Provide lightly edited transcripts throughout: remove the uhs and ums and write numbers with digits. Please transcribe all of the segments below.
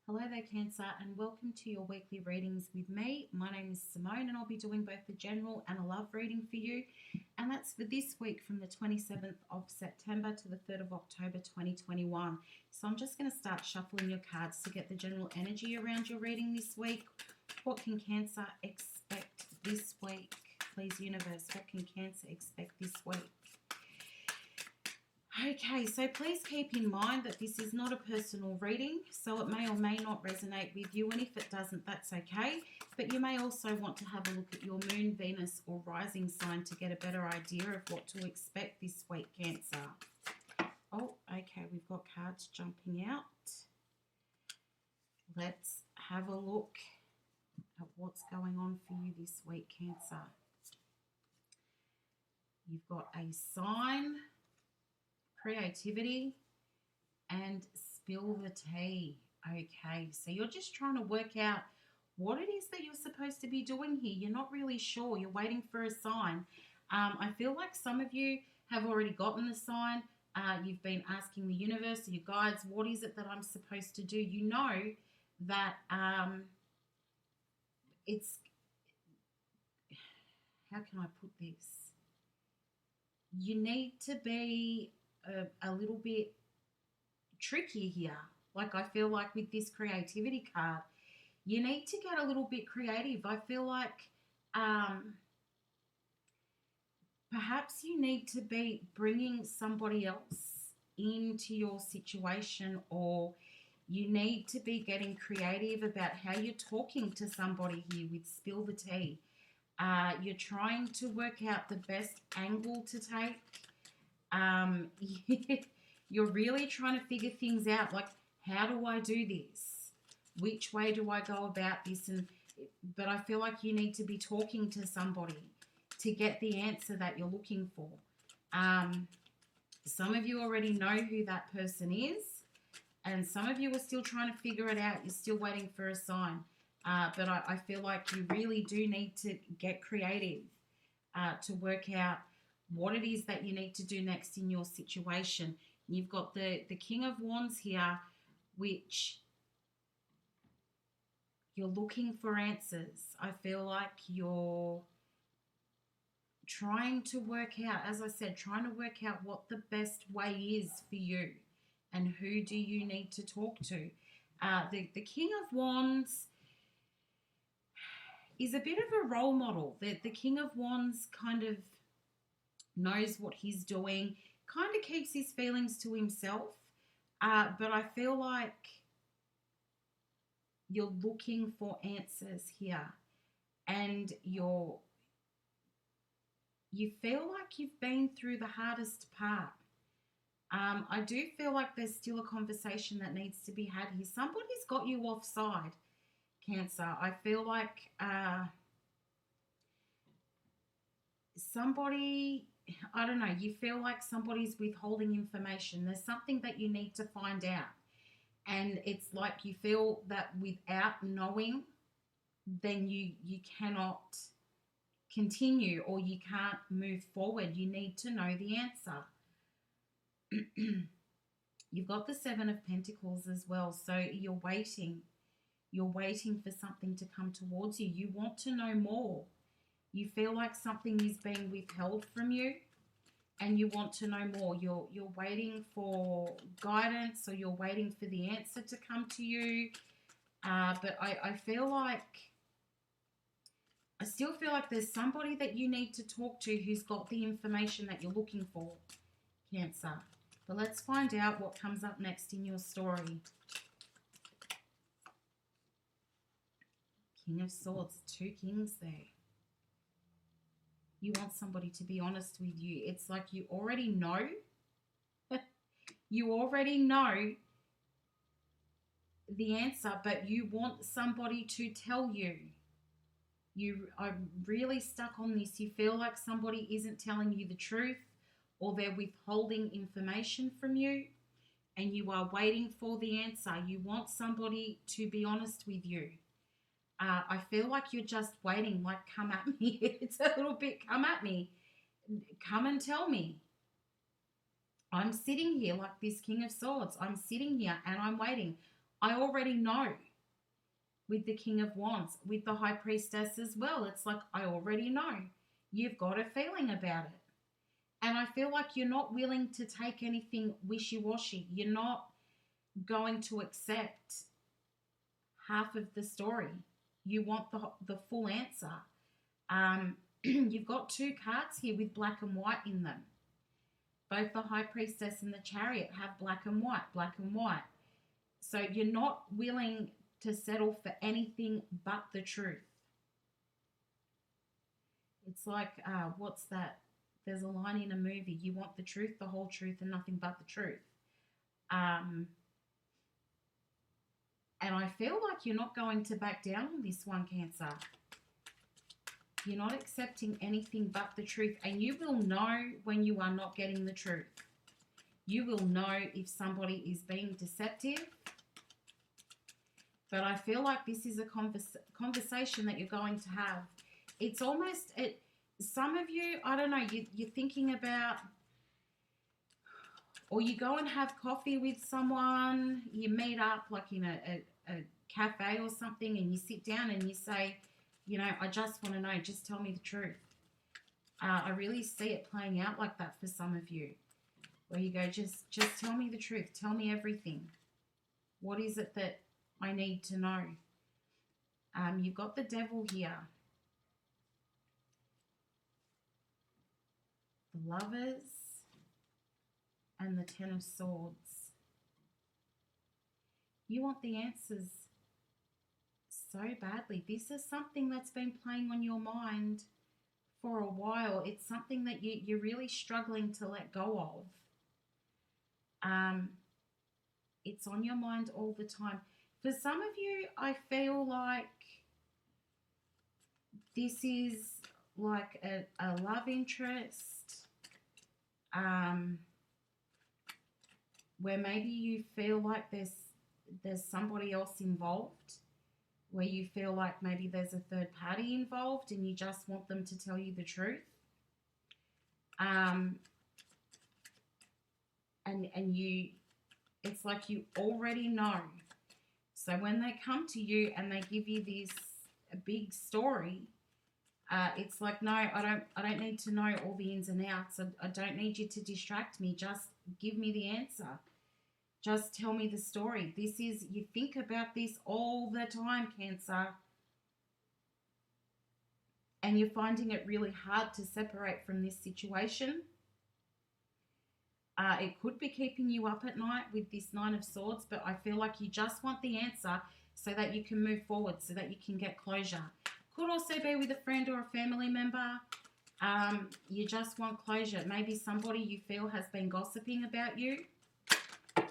Hello there, Cancer, and welcome to your weekly readings with me. My name is Simone, and I'll be doing both the general and a love reading for you. And that's for this week from the 27th of September to the 3rd of October 2021. So I'm just going to start shuffling your cards to get the general energy around your reading this week. What can Cancer expect this week? Please, universe, what can Cancer expect this week? Okay, so please keep in mind that this is not a personal reading, so it may or may not resonate with you, and if it doesn't, that's okay. But you may also want to have a look at your moon, Venus, or rising sign to get a better idea of what to expect this week, Cancer. Oh, okay, we've got cards jumping out. Let's have a look at what's going on for you this week, Cancer. You've got a sign, creativity, and spill the tea. Okay, so you're just trying to work out what it is that you're supposed to be doing here. You're not really sure. You're waiting for a sign. I feel like some of you have already gotten the sign. You've been asking the universe, your guides, what is it that I'm supposed to do? You know that it's, how can I put this? You need to be a little bit tricky here. Like I feel like with this creativity card, you need to get a little bit creative. I feel like perhaps you need to be bringing somebody else into your situation, or you need to be getting creative about how you're talking to somebody here with spill the tea. You're trying to work out the best angle to take. You're really trying to figure things out, like, how do I do this? Which way do I go about this? But I feel like you need to be talking to somebody to get the answer that you're looking for. Some of you already know who that person is, and some of you are still trying to figure it out. You're still waiting for a sign. But I feel like you really do need to get creative to work out what it is that you need to do next in your situation. You've got the King of Wands here, which you're looking for answers. I feel like you're trying to work out, as I said, trying to work out what the best way is for you and who do you need to talk to. The King of Wands is a bit of a role model. The King of Wands kind of knows what he's doing, kind of keeps his feelings to himself, but I feel like you're looking for answers here, and you feel like you've been through the hardest part. I do feel like there's still a conversation that needs to be had here. Somebody's got you offside, Cancer. I feel like somebody, I don't know, you feel like somebody's withholding information. There's something that you need to find out. And it's like you feel that without knowing, then you cannot continue, or you can't move forward. You need to know the answer. You've got the Seven of Pentacles as well. So you're waiting. You're waiting for something to come towards you. You want to know more. You feel like something is being withheld from you, and you want to know more. You're waiting for guidance, or you're waiting for the answer to come to you. But I feel like, I still feel like there's somebody that you need to talk to who's got the information that you're looking for, Cancer. But let's find out what comes up next in your story. King of Swords, two kings there. You want somebody to be honest with you. It's like you already know. You already know the answer, but you want somebody to tell you. You are really stuck on this. You feel like somebody isn't telling you the truth, or they're withholding information from you, and you are waiting for the answer. You want somebody to be honest with you. I feel like you're just waiting, like, come at me. It's a little bit, come at me. Come and tell me. I'm sitting here like this King of Swords. I'm sitting here and I'm waiting. I already know. With the King of Wands, with the High Priestess as well, it's like, I already know. You've got a feeling about it. And I feel like you're not willing to take anything wishy-washy. You're not going to accept half of the story. You want the full answer. You've got two cards here with black and white in them. Both the High Priestess and the Chariot have black and white, black and white. So you're not willing to settle for anything but the truth. It's like, what's that? There's a line in a movie, you want the truth, the whole truth, and nothing but the truth. And I feel like you're not going to back down on this one, Cancer. You're not accepting anything but the truth, and you will know when you are not getting the truth. You will know if somebody is being deceptive. But I feel like this is a conversation that you're going to have. It's almost, some of you, I don't know, you're thinking about, or you go and have coffee with someone, you meet up like in a cafe or something, and you sit down and you say, you know, I just want to know, just tell me the truth. I really see it playing out like that for some of you, where you go, just tell me the truth, tell me everything. What is it that I need to know? You've got the Devil here. The Lovers and the Ten of Swords. You want the answers so badly. This is something that's been playing on your mind for a while. It's something that you're really struggling to let go of. It's on your mind all the time. For some of you, I feel like this is like a love interest, where maybe you feel like there's somebody else involved, where you feel like maybe there's a third party involved and you just want them to tell you the truth. And you, it's like you already know. So when they come to you and they give you this big story, it's like, no, I don't need to know all the ins and outs. I don't need you to distract me. Just give me the answer. Just tell me the story. This is, you think about this all the time, Cancer. And you're finding it really hard to separate from this situation. It could be keeping you up at night with this Nine of Swords, but I feel like you just want the answer so that you can move forward, so that you can get closure. Could also be with a friend or a family member. You just want closure. Maybe somebody you feel has been gossiping about you,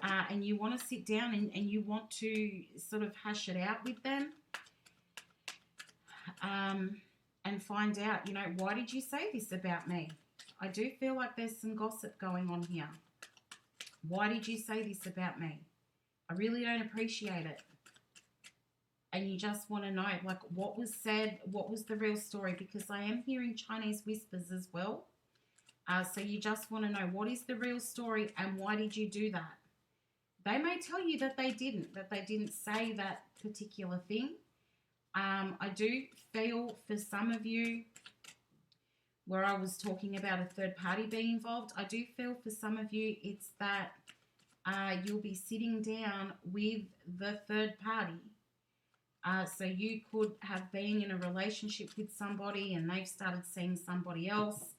and you want to sit down and you want to sort of hash it out with them, and find out, you know, why did you say this about me? I do feel like there's some gossip going on here. Why did you say this about me? I really don't appreciate it. And you just want to know, like, what was said, what was the real story? Because I am hearing Chinese whispers as well. So you just want to know, what is the real story and why did you do that? They may tell you that they didn't say that particular thing. I do feel for some of you, where I was talking about a third party being involved, I do feel for some of you it's that you'll be sitting down with the third party. So you could have been in a relationship with somebody and they've started seeing somebody else.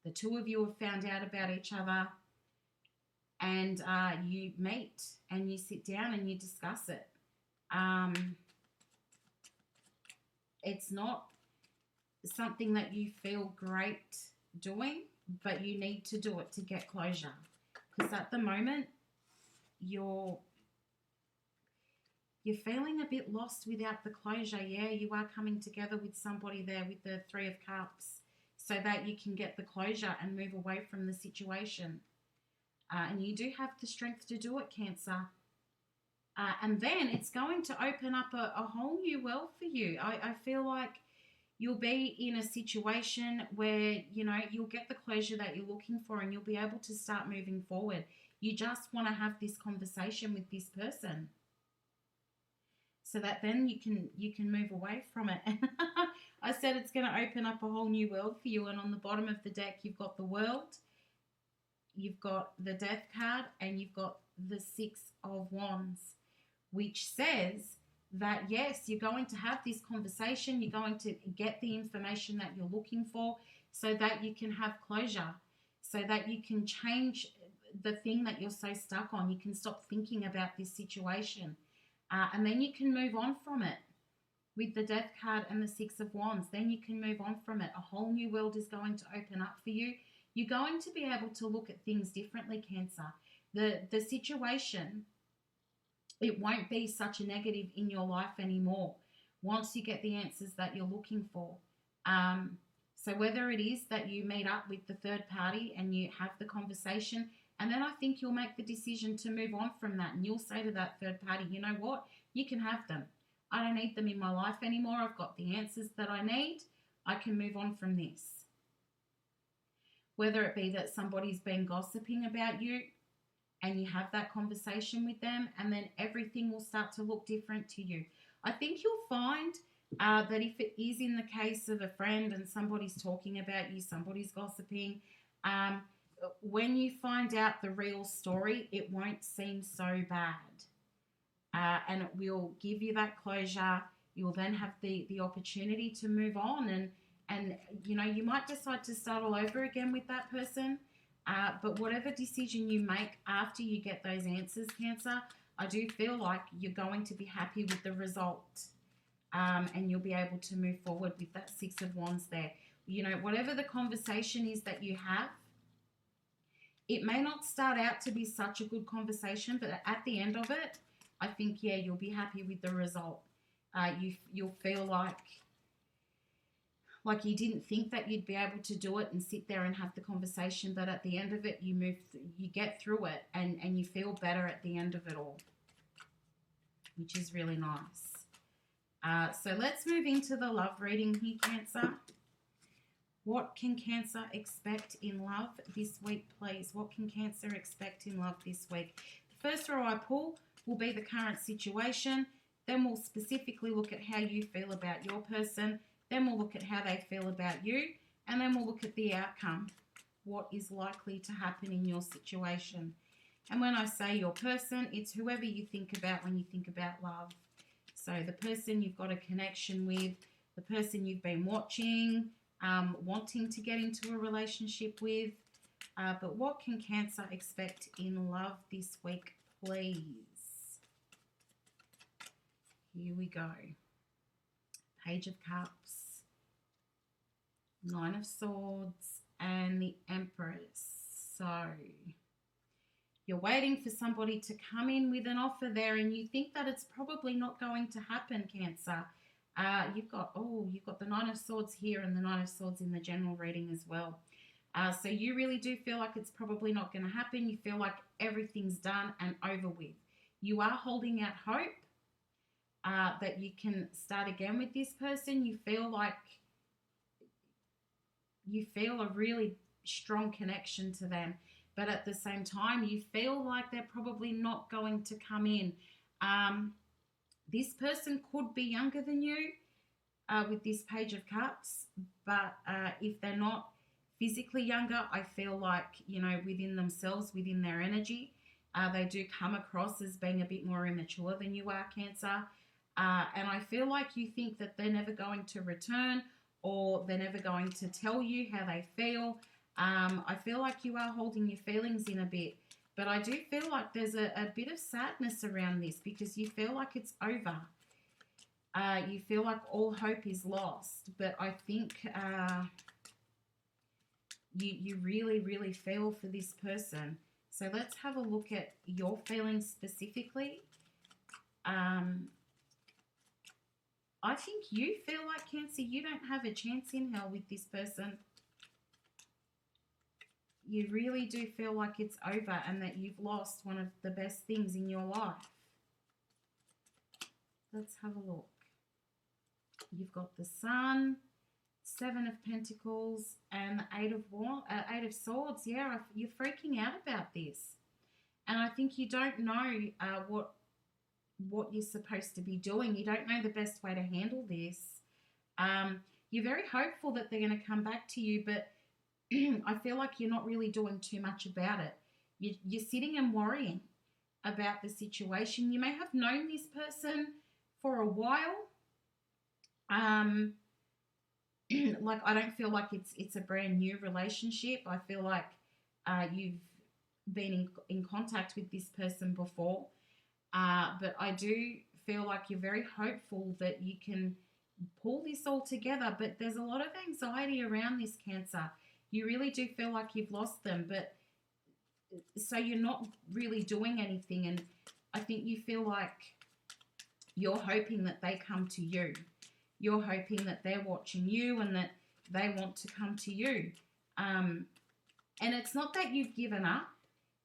The two of you have found out about each other, and you meet and you sit down and you discuss it. It's not something that you feel great doing, but you need to do it to get closure. Because at the moment, you're feeling a bit lost without the closure. Yeah, you are coming together with somebody there with the Three of Cups so that you can get the closure and move away from the situation. And you do have the strength to do it, Cancer. And then it's going to open up a whole new world for you. I feel like you'll be in a situation where, you know, you'll get the closure that you're looking for and you'll be able to start moving forward. You just want to have this conversation with this person. so that then you can move away from it. And I said it's going to open up a whole new world for you. And on the bottom of the deck, you've got the World, you've got the Death card, and you've got the Six of Wands, which says that yes, you're going to have this conversation, you're going to get the information that you're looking for so that you can have closure, so that you can change the thing that you're so stuck on. You can stop thinking about this situation, and then you can move on from it. With the Death card and the Six of Wands, then you can move on from it. A whole new world is going to open up for you. You're going to be able to look at things differently, Cancer. The situation, it won't be such a negative in your life anymore once you get the answers that you're looking for. So whether it is that you meet up with the third party and you have the conversation, and then I think you'll make the decision to move on from that, and you'll say to that third party, you know what, you can have them. I don't need them in my life anymore. I've got the answers that I need. I can move on from this. Whether it be that somebody's been gossiping about you and you have that conversation with them, and then everything will start to look different to you. I think you'll find that if it is in the case of a friend and somebody's talking about you, somebody's gossiping, when you find out the real story, it won't seem so bad. And it will give you that closure. You'll then have the opportunity to move on, and you know, you might decide to start all over again with that person. But whatever decision you make after you get those answers, Cancer, I do feel like you're going to be happy with the result, and you'll be able to move forward with that Six of Wands there. You know, whatever the conversation is that you have, it may not start out to be such a good conversation, but at the end of it, I think, yeah, you'll be happy with the result. You'll feel like you didn't think that you'd be able to do it and sit there and have the conversation, but at the end of it, you get through it, and you feel better at the end of it all, which is really nice. So let's move into the love reading here, Cancer. What can Cancer expect in love this week, please? What can Cancer expect in love this week? The first row I pull will be the current situation. Then we'll specifically look at how you feel about your person. Then we'll look at how they feel about you. And then we'll look at the outcome. What is likely to happen in your situation? And when I say your person, it's whoever you think about when you think about love. So the person you've got a connection with, the person you've been watching, wanting to get into a relationship with. But what can Cancer expect in love this week, please? Here we go. Page of Cups, Nine of Swords, and the Empress. So you're waiting for somebody to come in with an offer there, and you think that it's probably not going to happen, Cancer. You've got the Nine of Swords here and the Nine of Swords in the general reading as well. So you really do feel like it's probably not going to happen. You feel like everything's done and over with. You are holding out hope that you can start again with this person. You feel a really strong connection to them, but at the same time, you feel like they're probably not going to come in. This person could be younger than you with this Page of Cups, but if they're not physically younger, I feel like, you know, within themselves, within their energy, they do come across as being a bit more immature than you are, Cancer. And I feel like you think that they're never going to return, or they're never going to tell you how they feel. I feel like you are holding your feelings in a bit, but I do feel like there's a bit of sadness around this because you feel like it's over. You feel like all hope is lost, but I think you really, really feel for this person. So let's have a look at your feelings specifically. I think you feel like, Cancer, you don't have a chance in hell with this person. You really do feel like it's over and that you've lost one of the best things in your life. Let's have a look. You've got the Sun, Seven of Pentacles, and the Eight of Swords. Yeah, you're freaking out about this. And I think you don't know what you're supposed to be doing. You don't know the best way to handle this. You're very hopeful that they're going to come back to you, but I feel like you're not really doing too much about it. You're sitting and worrying about the situation. You may have known this person for a while. Like, I don't feel like it's a brand new relationship. I feel like you've been in contact with this person before. But I do feel like you're very hopeful that you can pull this all together. But there's a lot of anxiety around this, Cancer. You really do feel like you've lost them, but so you're not really doing anything. And I think you feel like you're hoping that they come to you. You're hoping that they're watching you and that they want to come to you. And it's not that you've given up.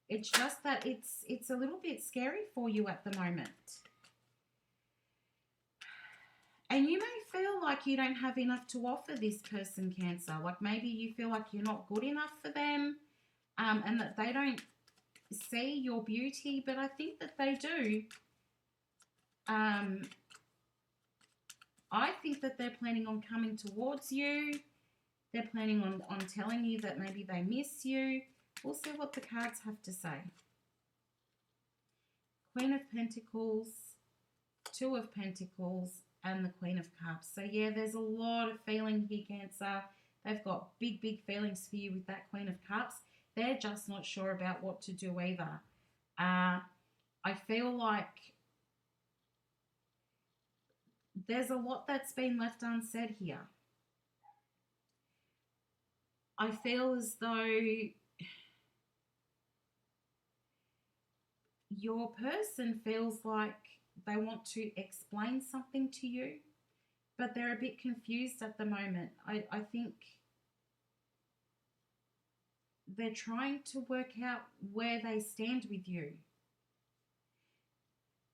It's just that it's a little bit scary for you at the moment. And you may feel like you don't have enough to offer this person, Cancer. Like, maybe you feel like you're not good enough for them, and that they don't see your beauty, but I think that they do. I think that they're planning on coming towards you. They're planning on telling you that maybe they miss you. We'll see what the cards have to say. Queen of Pentacles, Two of Pentacles, and the Queen of Cups. So, yeah, there's a lot of feeling here, Cancer. They've got big, big feelings for you with that Queen of Cups. They're just not sure about what to do either. I feel like there's a lot that's been left unsaid here. I feel as though your person feels like they want to explain something to you, but they're a bit confused at the moment. I think they're trying to work out where they stand with you.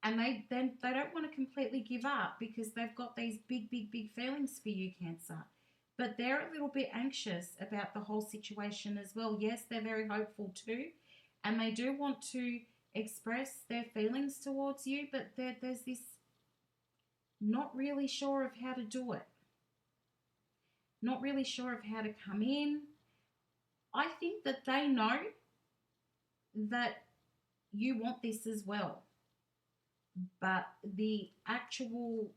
And they don't want to completely give up because they've got these big, big, big feelings for you, Cancer. But they're a little bit anxious about the whole situation as well. Yes, they're very hopeful too. And they do want to express their feelings towards you, but there's this not really sure of how to do it. Not really sure of how to come in. I think that they know that you want this as well. But the actual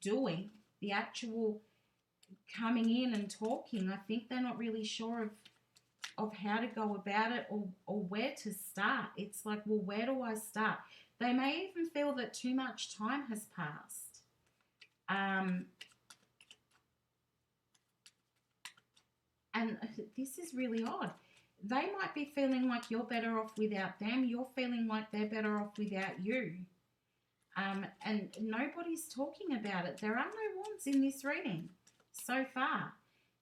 doing, the actual coming in and talking, I think they're not really sure of how to go about it or where to start. It's like, well, where do I start? They may even feel that too much time has passed. And this is really odd. They might be feeling like you're better off without them. You're feeling like they're better off without you. And nobody's talking about it. There are no wands in this reading so far.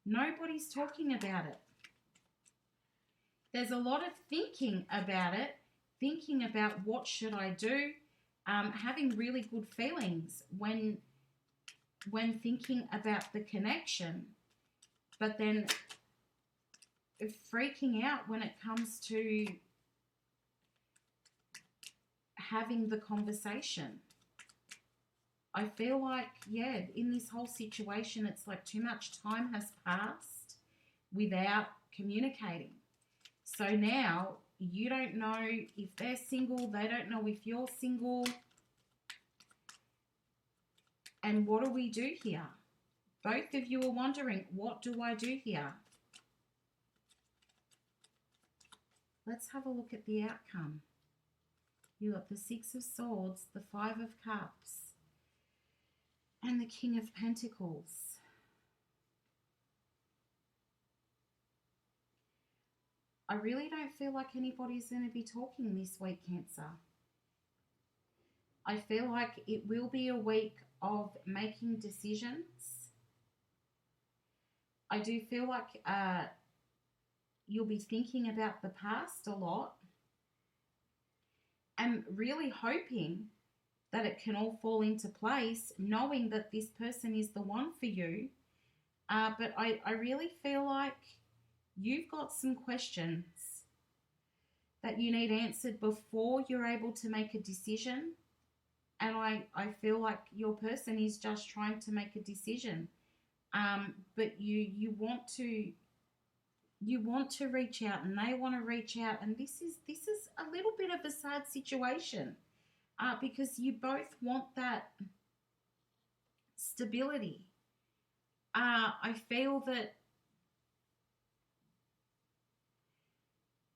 Nobody's talking about it. There's a lot of thinking about it, thinking about what should I do, having really good feelings when thinking about the connection, but then freaking out when it comes to having the conversation. I feel like, yeah, in this whole situation, it's like too much time has passed without communicating. So now you don't know if they're single, they don't know if you're single. And what do we do here? Both of you are wondering, what do I do here? Let's have a look at the outcome. You got the Six of Swords, the Five of Cups, and the King of Pentacles. I really don't feel like anybody's going to be talking this week, Cancer. I feel like it will be a week of making decisions. I do feel like you'll be thinking about the past a lot and really hoping that it can all fall into place, knowing that this person is the one for you. But I really feel like you've got some questions that you need answered before you're able to make a decision. And I feel like your person is just trying to make a decision. But you want to reach out, and they want to reach out, and this is a little bit of a sad situation, because you both want that stability. I feel that,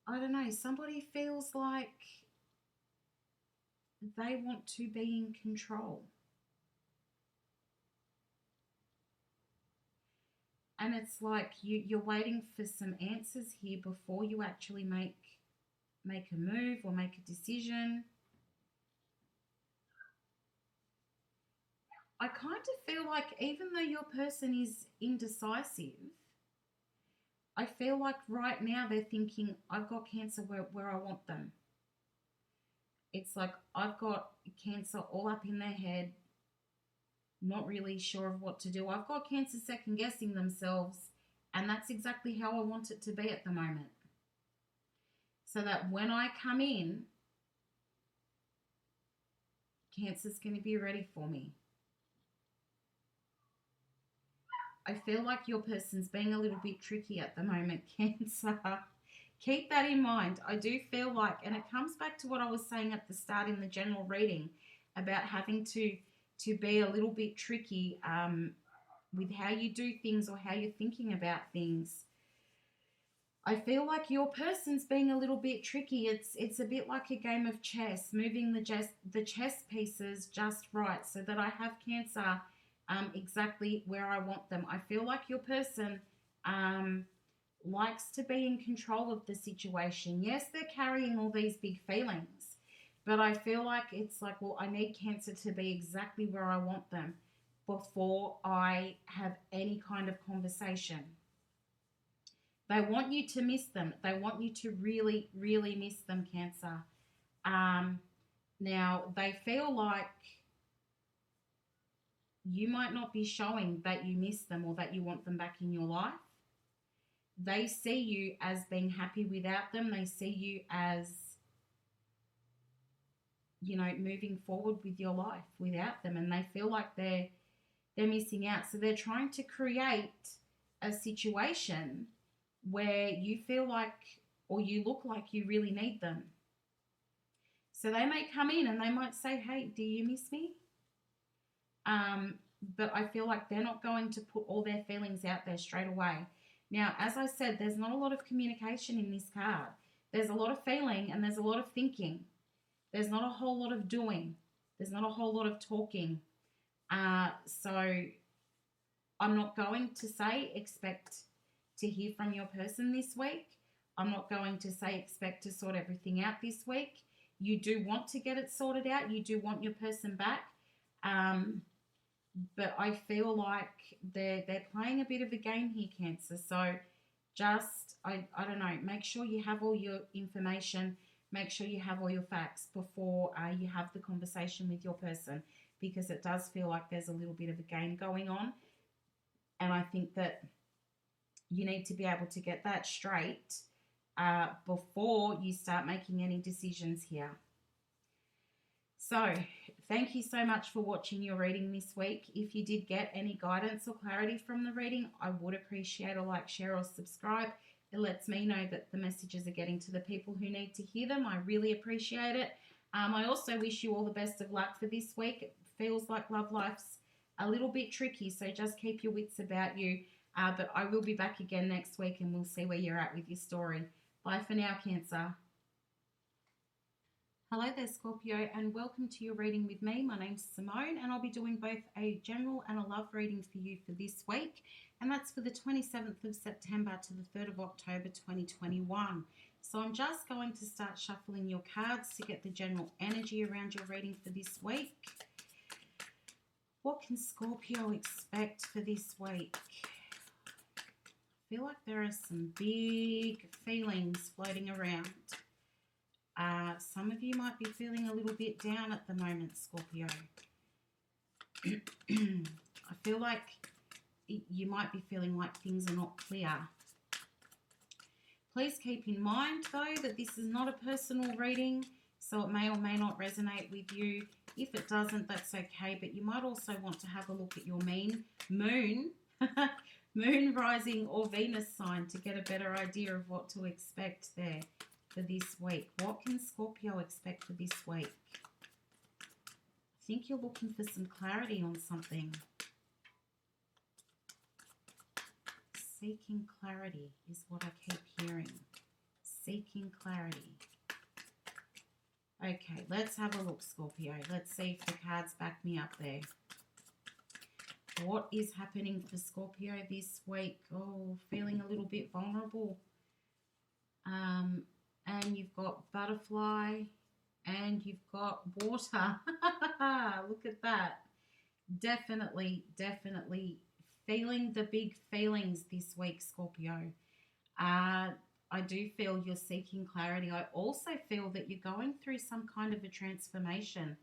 I don't know, somebody feels like they want to be in control. And it's like you're waiting for some answers here before you actually make a move or make a decision. I kind of feel like even though your person is indecisive, I feel like right now they're thinking, I've got Cancer where I want them. It's like I've got Cancer all up in their head, not really sure of what to do. I've got Cancer second guessing themselves, and that's exactly how I want it to be at the moment. So that when I come in, Cancer's going to be ready for me. I feel like your person's being a little bit tricky at the moment, Cancer. Keep that in mind. I do feel like, and it comes back to what I was saying at the start in the general reading about having to be a little bit tricky with how you do things or how you're thinking about things. I feel like your person's being a little bit tricky. It's a bit like a game of chess, moving the chess pieces just right so that I have Cancer exactly where I want them. I feel like your person likes to be in control of the situation. Yes, they're carrying all these big feelings, but I feel like it's like, well, I need Cancer to be exactly where I want them before I have any kind of conversation. They want you to miss them. They want you to really, really miss them, Cancer. Now, they feel like you might not be showing that you miss them or that you want them back in your life. They see you as being happy without them. They see you as, you know, moving forward with your life without them, and they feel like they're missing out. So they're trying to create a situation where you feel like, or you look like you really need them. So they may come in and they might say, hey, do you miss me? But I feel like they're not going to put all their feelings out there straight away. Now, as I said, there's not a lot of communication in this card. There's a lot of feeling and there's a lot of thinking. There's not a whole lot of doing. There's not a whole lot of talking. So I'm not going to say expect to hear from your person this week. I'm not going to say expect to sort everything out this week. You do want to get it sorted out. You do want your person back. But I feel like they're playing a bit of a game here, Cancer. So just, I don't know, make sure you have all your information. Make sure you have all your facts before you have the conversation with your person, because it does feel like there's a little bit of a game going on. And I think that you need to be able to get that straight before you start making any decisions here. So thank you so much for watching your reading this week. If you did get any guidance or clarity from the reading, I would appreciate a like, share, or subscribe. It lets me know that the messages are getting to the people who need to hear them. I really appreciate it. I also wish you all the best of luck for this week. It feels like love life's a little bit tricky, so just keep your wits about you. But I will be back again next week and we'll see where you're at with your story. Bye for now, Cancer. Hello there, Scorpio, and welcome to your reading with me. My name's Simone, and I'll be doing both a general and a love reading for you for this week, and that's for the 27th of September to the 3rd of October 2021. So I'm just going to start shuffling your cards to get the general energy around your reading for this week. What can Scorpio expect for this week? I feel like there are some big feelings floating around. Some of you might be feeling a little bit down at the moment, Scorpio. I feel like you might be feeling like things are not clear. Please keep in mind, though, that this is not a personal reading, so it may or may not resonate with you. If it doesn't, that's okay, but you might also want to have a look at your moon, moon, rising, or Venus sign to get a better idea of what to expect there for this week. What can Scorpio expect for this week? I think you're looking for some clarity on something. Seeking clarity is what I keep hearing. Seeking clarity. Okay, let's have a look, Scorpio. Let's see if the cards back me up there. What is happening for Scorpio this week? Oh, feeling a little bit vulnerable. And you've got butterfly and you've got water. Look at that. Definitely feeling the big feelings this week, Scorpio. I do feel you're seeking clarity. I also feel that you're going through some kind of a transformation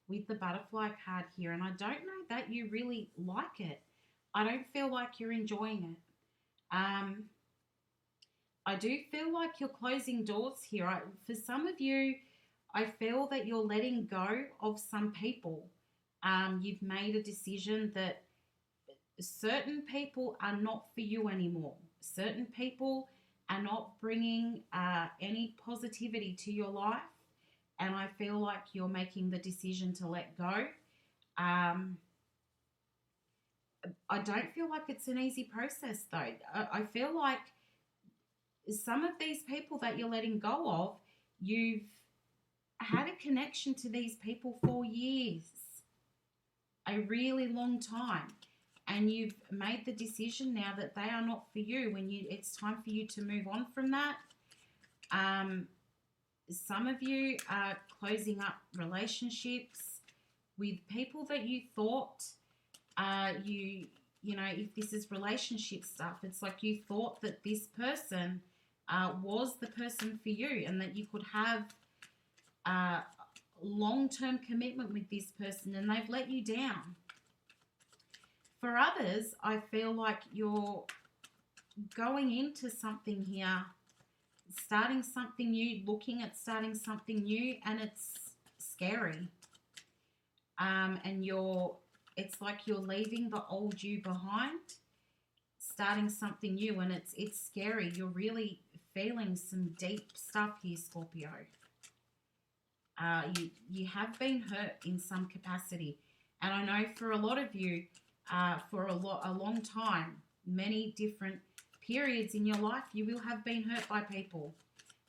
with the butterfly card here, and I don't know that you really like it. I don't feel like you're enjoying it. I do feel like you're closing doors here. For some of you, I feel that you're letting go of some people. You've made a decision that certain people are not for you anymore. Certain people are not bringing any positivity to your life, and I feel like you're making the decision to let go. I don't feel like it's an easy process, though. I feel like some of these people that you're letting go of, you've had a connection to these people for years, a really long time, and you've made the decision now that they are not for you. It's time for you to move on from that. Some of you are closing up relationships with people that you thought if this is relationship stuff, it's like you thought that this person was the person for you and that you could have long-term commitment with this person, and they've let you down. For others, I feel like you're going into something here, starting something new, looking at starting something new, and it's scary. And it's like you're leaving the old you behind, starting something new, and it's scary. You're really feeling some deep stuff here, Scorpio. You have been hurt in some capacity, and I know for a lot of you, for a long time, many different periods in your life, you will have been hurt by people,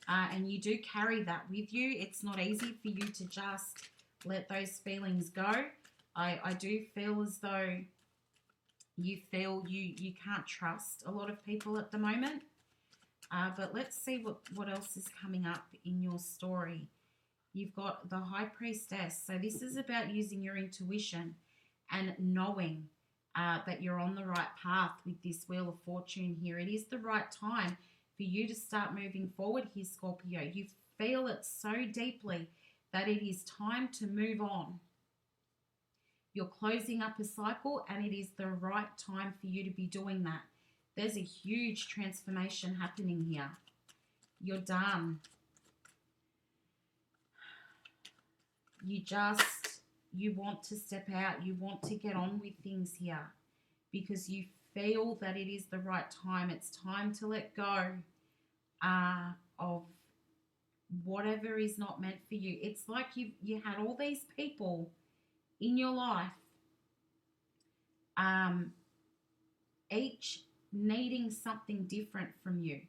and you do carry that with you. It's not easy for you to just let those feelings go. I do feel as though you feel you can't trust a lot of people at the moment, but let's see what else is coming up in your story. You've got the High Priestess. So this is about using your intuition and knowing that you're on the right path with this Wheel of Fortune here. It is the right time for you to start moving forward here, Scorpio. You feel it so deeply that it is time to move on. You're closing up a cycle, and it is the right time for you to be doing that. There's a huge transformation happening here. You're done. You want to step out. You want to get on with things here because you feel that it is the right time. It's time to let go of whatever is not meant for you. It's like you had all these people in your life, each needing something different from you.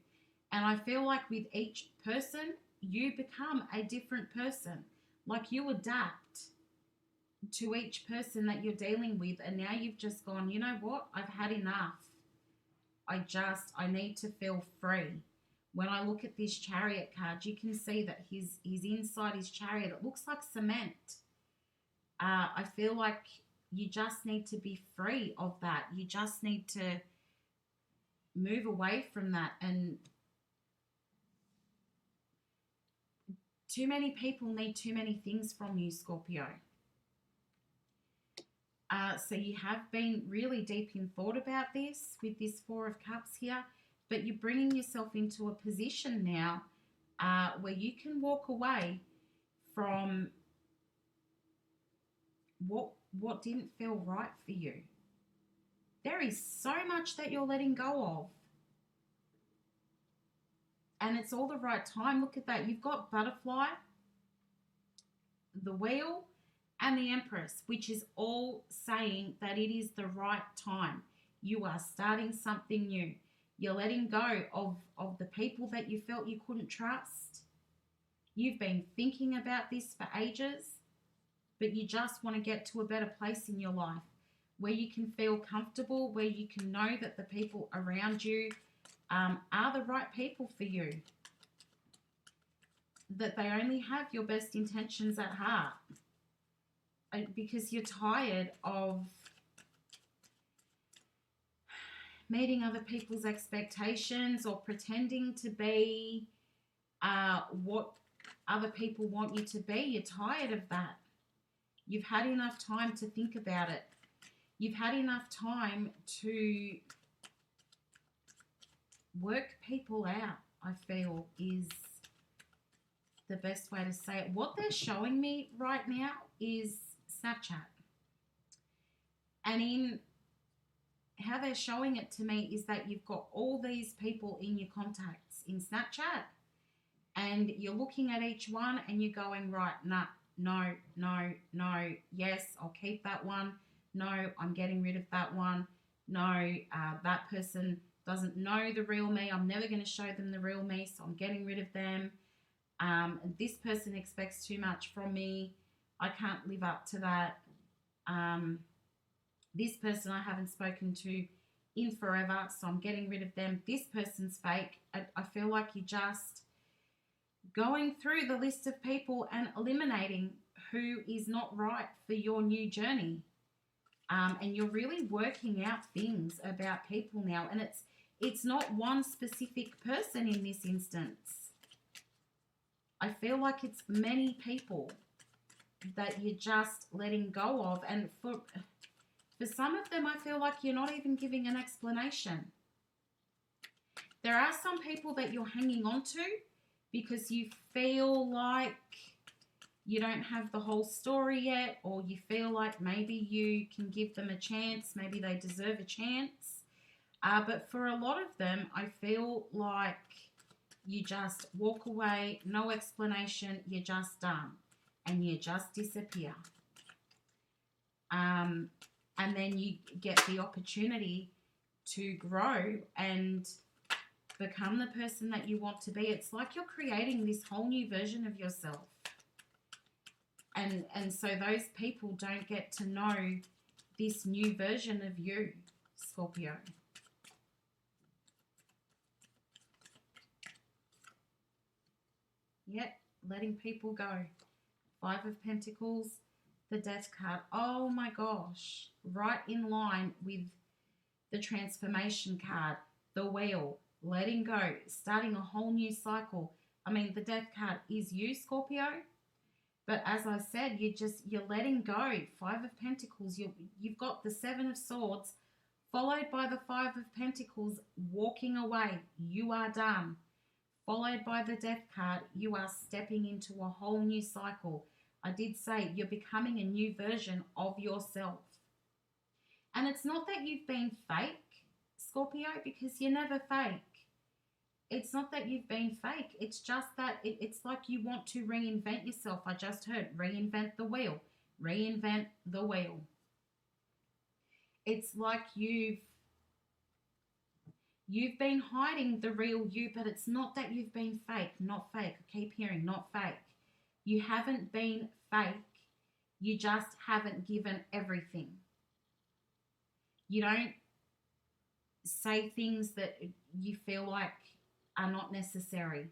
And I feel like with each person, you become a different person. Like you adapt to each person that you're dealing with, and now you've just gone, you know what? I've had enough. I need to feel free. When I look at this Chariot card, you can see that his inside his chariot, it looks like cement. I feel like you just need to be free of that. You just need to move away from that. And too many people need too many things from you, Scorpio. So you have been really deep in thought about this with this Four of Cups here. but you're bringing yourself into a position now where you can walk away from what didn't feel right for you. There is so much that you're letting go of. And it's all the right time. Look at that. You've got butterfly, the wheel, and the Empress, which is all saying that it is the right time. You are starting something new. You're letting go of the people that you felt you couldn't trust. You've been thinking about this for ages, but you just want to get to a better place in your life where you can feel comfortable, where you can know that the people around you are the right people for you, that they only have your best intentions at heart, because you're tired of meeting other people's expectations or pretending to be what other people want you to be. You're tired of that. You've had enough time to think about it. You've had enough time to work people out, I feel, is the best way to say it. What they're showing me right now is Snapchat. And in how they're showing it to me is that you've got all these people in your contacts in Snapchat, and you're looking at each one and you're going, right, nah, no, yes, I'll keep that one. No, I'm getting rid of that one. No, that person doesn't know the real me. I'm never going to show them the real me, so I'm getting rid of them. This person expects too much from me. I can't live up to that. This person I haven't spoken to in forever, so I'm getting rid of them. This person's fake. I feel like you're just going through the list of people and eliminating who is not right for your new journey. And you're really working out things about people now. And it's not one specific person in this instance. I feel like it's many people that you're just letting go of. And for some of them, I feel like you're not even giving an explanation. There are some people that you're hanging on to because you feel like you don't have the whole story yet, or you feel like maybe you can give them a chance, maybe they deserve a chance. But for a lot of them, I feel like you just walk away, no explanation, you're just done, and you just disappear. And then you get the opportunity to grow and become the person that you want to be. It's like you're creating this whole new version of yourself. And so those people don't get to know this new version of you, Scorpio. Yep, letting people go. 5 of Pentacles, the Death card. Oh my gosh. Right in line with the Transformation card, the Wheel, letting go, starting a whole new cycle. I mean, the Death card is you, Scorpio. But as I said, you're letting go. 5 of Pentacles. You've got the 7 of Swords, followed by the 5 of Pentacles, walking away. You are done. Followed by the Death card, you are stepping into a whole new cycle. I did say you're becoming a new version of yourself. And it's not that you've been fake, Scorpio, because you're never fake. It's not that you've been fake. It's just that it's like you want to reinvent yourself. I just heard reinvent the wheel. Reinvent the wheel. It's like you've been hiding the real you, but it's not that you've been fake. Not fake. I keep hearing not fake. You haven't been fake. You just haven't given everything. You don't say things that you feel like are not necessary.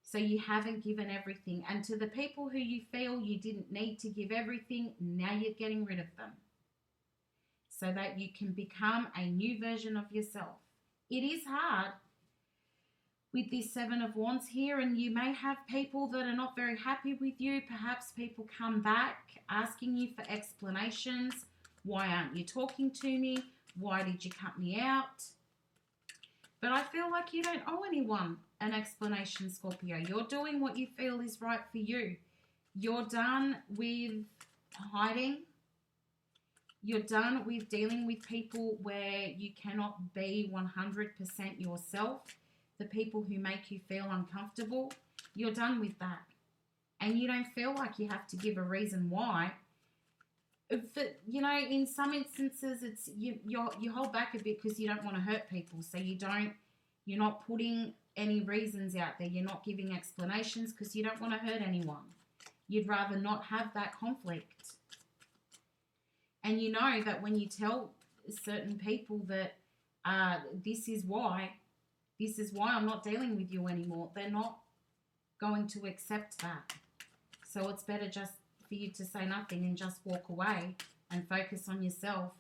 So you haven't given everything. And to the people who you feel you didn't need to give everything, now you're getting rid of them so that you can become a new version of yourself. It is hard with this 7 of Wands here, and you may have people that are not very happy with you. Perhaps people come back asking you for explanations. Why aren't you talking to me? Why did you cut me out? But I feel like you don't owe anyone an explanation, Scorpio. You're doing what you feel is right for you. You're done with hiding. You're done with dealing with people where you cannot be 100% yourself. The people who make you feel uncomfortable. You're done with that. And you don't feel like you have to give a reason why. You know, in some instances, it's you hold back a bit because you don't want to hurt people. So you're not putting any reasons out there. You're not giving explanations because you don't want to hurt anyone. You'd rather not have that conflict. And you know that when you tell certain people that this is why I'm not dealing with you anymore, they're not going to accept that. So it's better just for you to say nothing and just walk away and focus on yourself.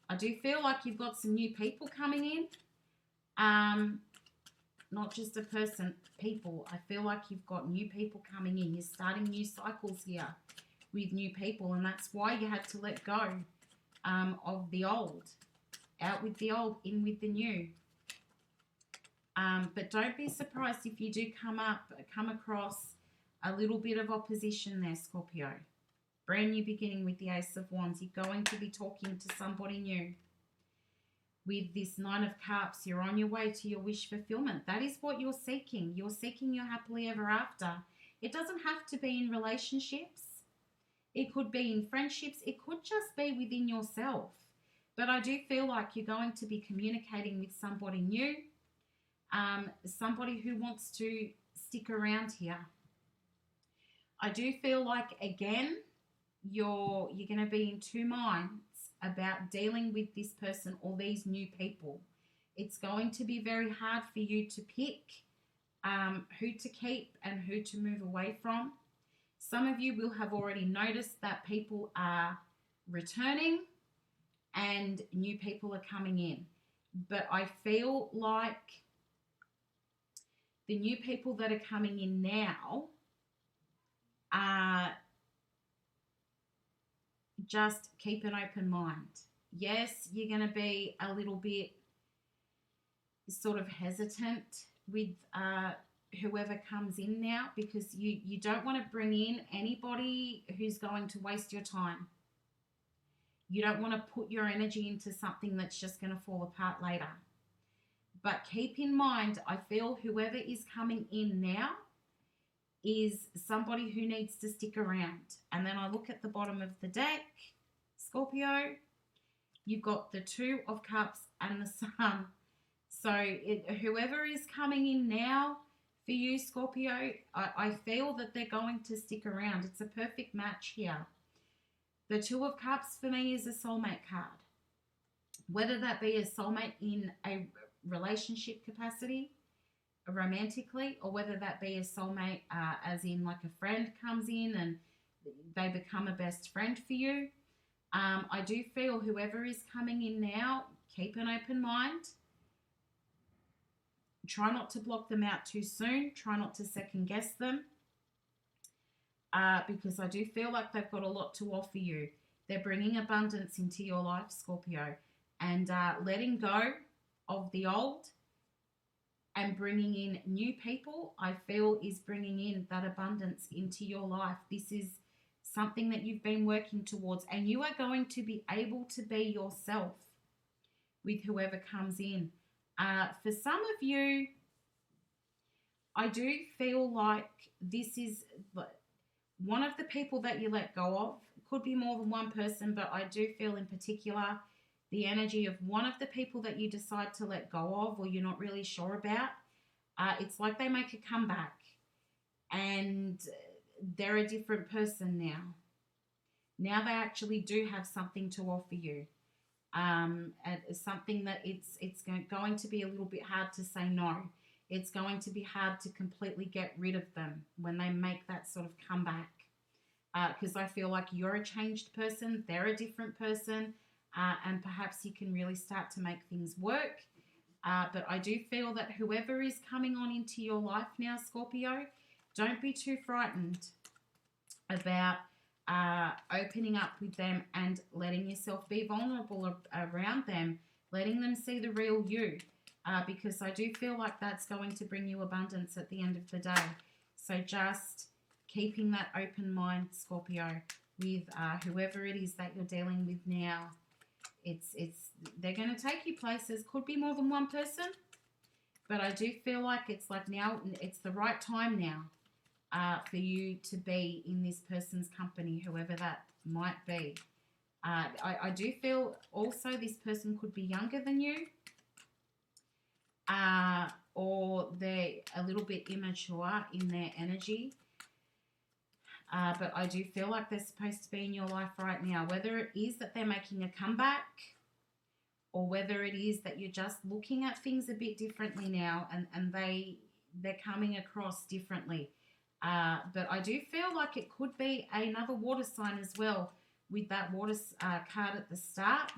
I do feel like you've got some new people coming in. Not just a person, people. I feel like you've got new people coming in. You're starting new cycles here with new people, and that's why you had to let go of the old. Out with the old, in with the new. But don't be surprised if you do come across a little bit of opposition there, Scorpio. Brand new beginning with the Ace of Wands. You're going to be talking to somebody new. With this Nine of Cups, you're on your way to your wish fulfillment. That is what you're seeking. You're seeking your happily ever after. It doesn't have to be in relationships. It could be in friendships. It could just be within yourself. But I do feel like you're going to be communicating with somebody new. Somebody who wants to stick around here. I do feel like, again, you're going to be in two minds about dealing with this person or these new people. It's going to be very hard for you to pick who to keep and who to move away from. Some of you will have already noticed that people are returning and new people are coming in. But I feel like the new people that are coming in now just keep an open mind. Yes, you're going to be a little bit sort of hesitant with whoever comes in now because you don't want to bring in anybody who's going to waste your time. You don't want to put your energy into something that's just going to fall apart later. But keep in mind, I feel whoever is coming in now is somebody who needs to stick around. And then I look at the bottom of the deck, Scorpio, you've got the Two of Cups and the Sun. So whoever is coming in now for you, Scorpio, I feel that they're going to stick around. It's a perfect match here. The Two of Cups for me is a soulmate card. Whether that be a soulmate in a relationship capacity, romantically, or whether that be a soulmate as in like a friend comes in and they become a best friend for you. I do feel whoever is coming in now, keep an open mind. Try not to block them out too soon. Try not to second guess them because I do feel like they've got a lot to offer you. They're bringing abundance into your life, Scorpio, and letting go of the old and bringing in new people, I feel, is bringing in that abundance into your life. This is something that you've been working towards, and you are going to be able to be yourself with whoever comes in. For some of you, I do feel like this is one of the people that you let go of. It could be more than one person, but I do feel in particular the energy of one of the people that you decide to let go of or you're not really sure about. It's like they make a comeback and they're a different person now. Now they actually do have something to offer you. And something that it's going to be a little bit hard to say no. It's going to be hard to completely get rid of them when they make that sort of comeback. Because I feel like you're a changed person, they're a different person, and perhaps you can really start to make things work. But I do feel that whoever is coming on into your life now, Scorpio, don't be too frightened about opening up with them and letting yourself be vulnerable around them, letting them see the real you. because I do feel like that's going to bring you abundance at the end of the day. So just keeping that open mind, Scorpio, with whoever it is that you're dealing with now. They're going to take you places. Could be more than one person, but I do feel like it's like now, it's the right time now for you to be in this person's company, whoever that might be. I do feel also this person could be younger than you, or they're a little bit immature in their energy. But I do feel like they're supposed to be in your life right now, whether it is that they're making a comeback or whether it is that you're just looking at things a bit differently now and they're coming across differently. But I do feel like it could be another water sign as well with that water card at the start.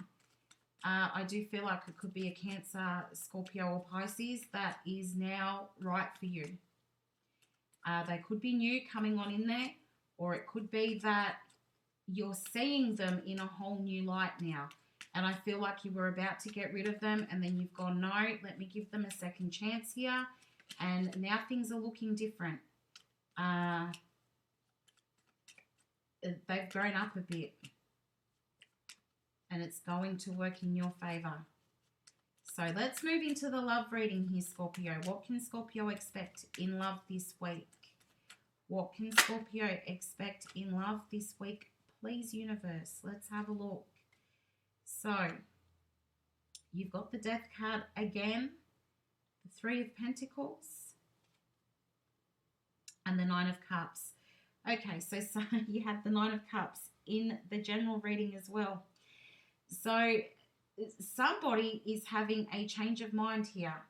I do feel like it could be a Cancer, Scorpio, or Pisces that is now right for you. They could be new coming on in there, or it could be that you're seeing them in a whole new light now. And I feel like you were about to get rid of them and then you've gone, no, let me give them a second chance here. And now things are looking different. They've grown up a bit. And it's going to work in your favor. So let's move into the love reading here, Scorpio. What can Scorpio expect in love this week? What can Scorpio expect in love this week? Please, universe, let's have a look. So, you've got the Death card again, the Three of Pentacles, and the Nine of Cups. Okay, so you had the Nine of Cups in the general reading as well. So, somebody is having a change of mind here.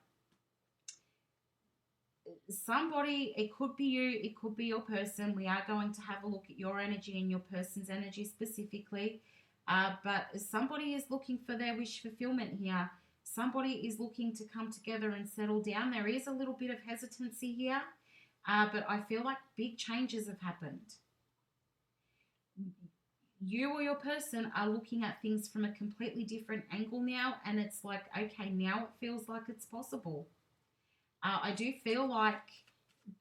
Somebody, it could be you, it could be your person. We are going to have a look at your energy and your person's energy specifically. But somebody is looking for their wish fulfillment here. Somebody is looking to come together and settle down. There is a little bit of hesitancy here, but I feel like big changes have happened. You or your person are looking at things from a completely different angle now, and it's like, okay, now it feels like it's possible. I do feel like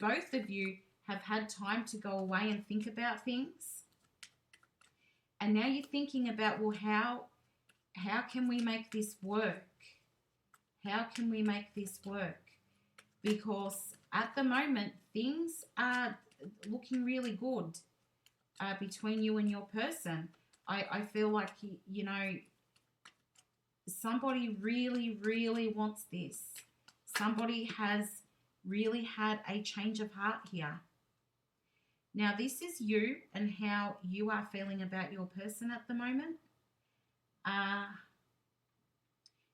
both of you have had time to go away and think about things. And now you're thinking about, well, how can we make this work? How can we make this work? Because at the moment, things are looking really good between you and your person. I feel like, you know, somebody really, really wants this. Somebody has really had a change of heart here. Now, this is you and how you are feeling about your person at the moment.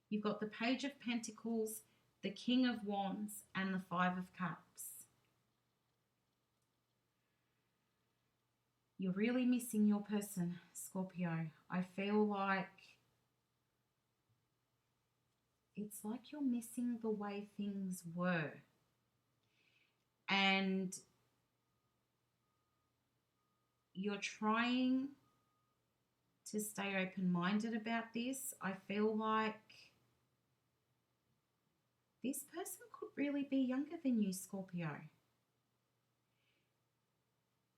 You've got the Page of Pentacles, the King of Wands, and the Five of Cups. You're really missing your person, Scorpio. I feel like it's like you're missing the way things were. And you're trying to stay open-minded about this. I feel like this person could really be younger than you, Scorpio.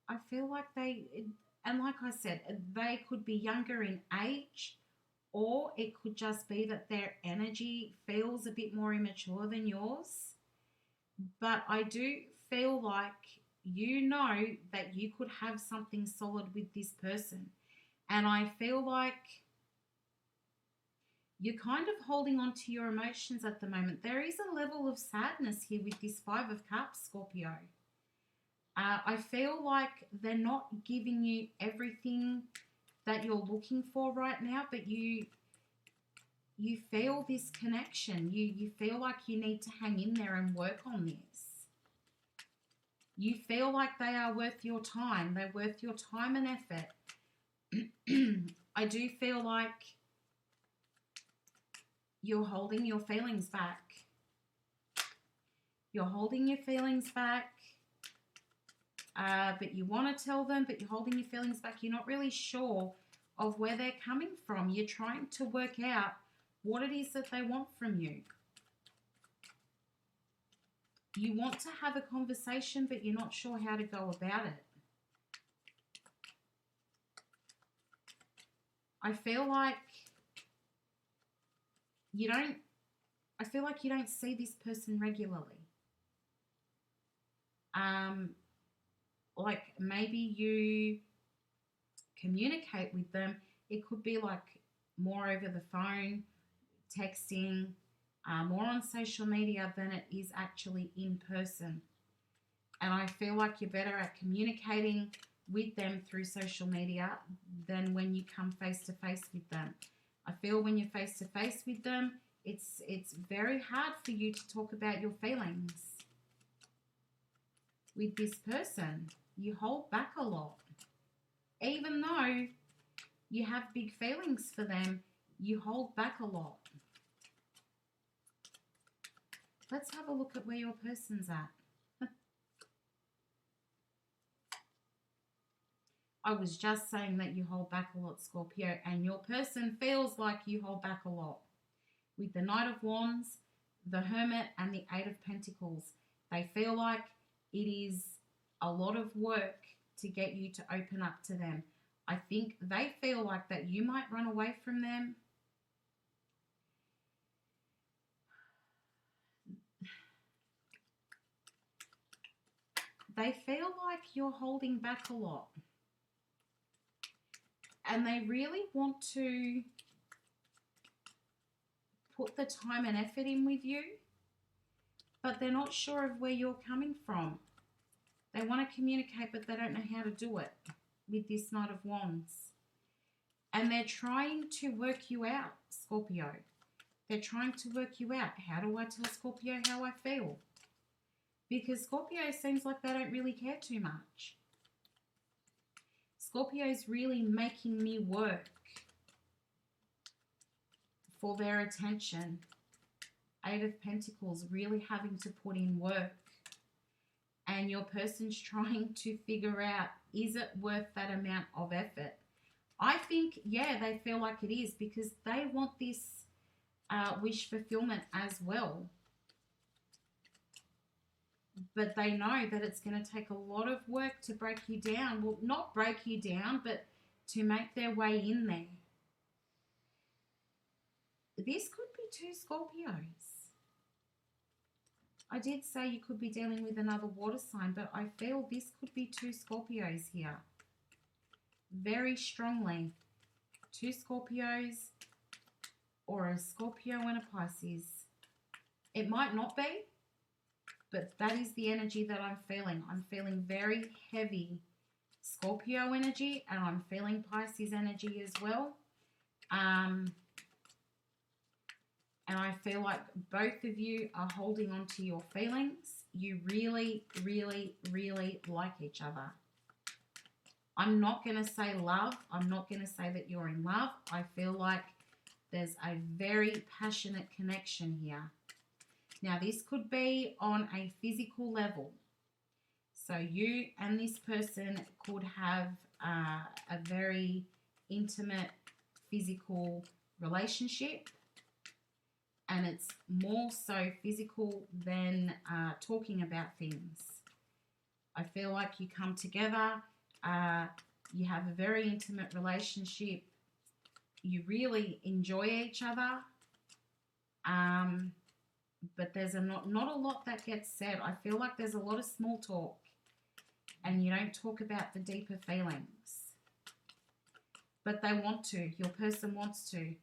I feel like and like I said, they could be younger in age, or it could just be that their energy feels a bit more immature than yours. But I do feel like you know that you could have something solid with this person. And I feel like you're kind of holding on to your emotions at the moment. There is a level of sadness here with this Five of Cups, Scorpio. I feel like they're not giving you everything that you're looking for right now, but you feel this connection. You feel like you need to hang in there and work on this. You feel like they are worth your time. They're worth your time and effort. I do feel like you're holding your feelings back. You're holding your feelings back. But you want to tell them, but you're holding your feelings back. You're not really sure of where they're coming from. You're trying to work out what it is that they want from you. You want to have a conversation, but you're not sure how to go about it. I feel like you don't see this person regularly. Like maybe you communicate with them. It could be like more over the phone, texting, more on social media than it is actually in person. And I feel like you're better at communicating with them through social media than when you come face to face with them. I feel when you're face to face with them, it's very hard for you to talk about your feelings. With this person, you hold back a lot. Even though you have big feelings for them, you hold back a lot. Let's have a look at where your person's at. I was just saying that you hold back a lot, Scorpio, and your person feels like you hold back a lot. With the Knight of Wands, the Hermit, and the Eight of Pentacles, they feel like it is a lot of work to get you to open up to them. I think they feel like that you might run away from them. They feel like you're holding back a lot. And they really want to put the time and effort in with you, but they're not sure of where you're coming from. They want to communicate, but they don't know how to do it with this Knight of Wands. And they're trying to work you out, Scorpio. They're trying to work you out. How do I tell Scorpio how I feel? Because Scorpio seems like they don't really care too much. Scorpio's really making me work for their attention. Eight of Pentacles, really having to put in work. And your person's trying to figure out, is it worth that amount of effort? I think, yeah, they feel like it is because they want this wish fulfillment as well. But they know that it's going to take a lot of work to break you down. Well, not break you down, but to make their way in there. This could be two Scorpios. I did say you could be dealing with another water sign, but I feel this could be two Scorpios here. Very strongly. Two Scorpios or a Scorpio and a Pisces. It might not be, but that is the energy that I'm feeling. I'm feeling very heavy Scorpio energy, and I'm feeling Pisces energy as well. And I feel like both of you are holding on to your feelings. You really, really, really like each other. I'm not going to say love. I'm not going to say that you're in love. I feel like there's a very passionate connection here. Now, this could be on a physical level. So you and this person could have a very intimate physical relationship. And it's more so physical than talking about things. I feel like you come together. You have a very intimate relationship. You really enjoy each other. But there's not a lot that gets said. I feel like there's a lot of small talk. And you don't talk about the deeper feelings. But they want to. Your person wants to.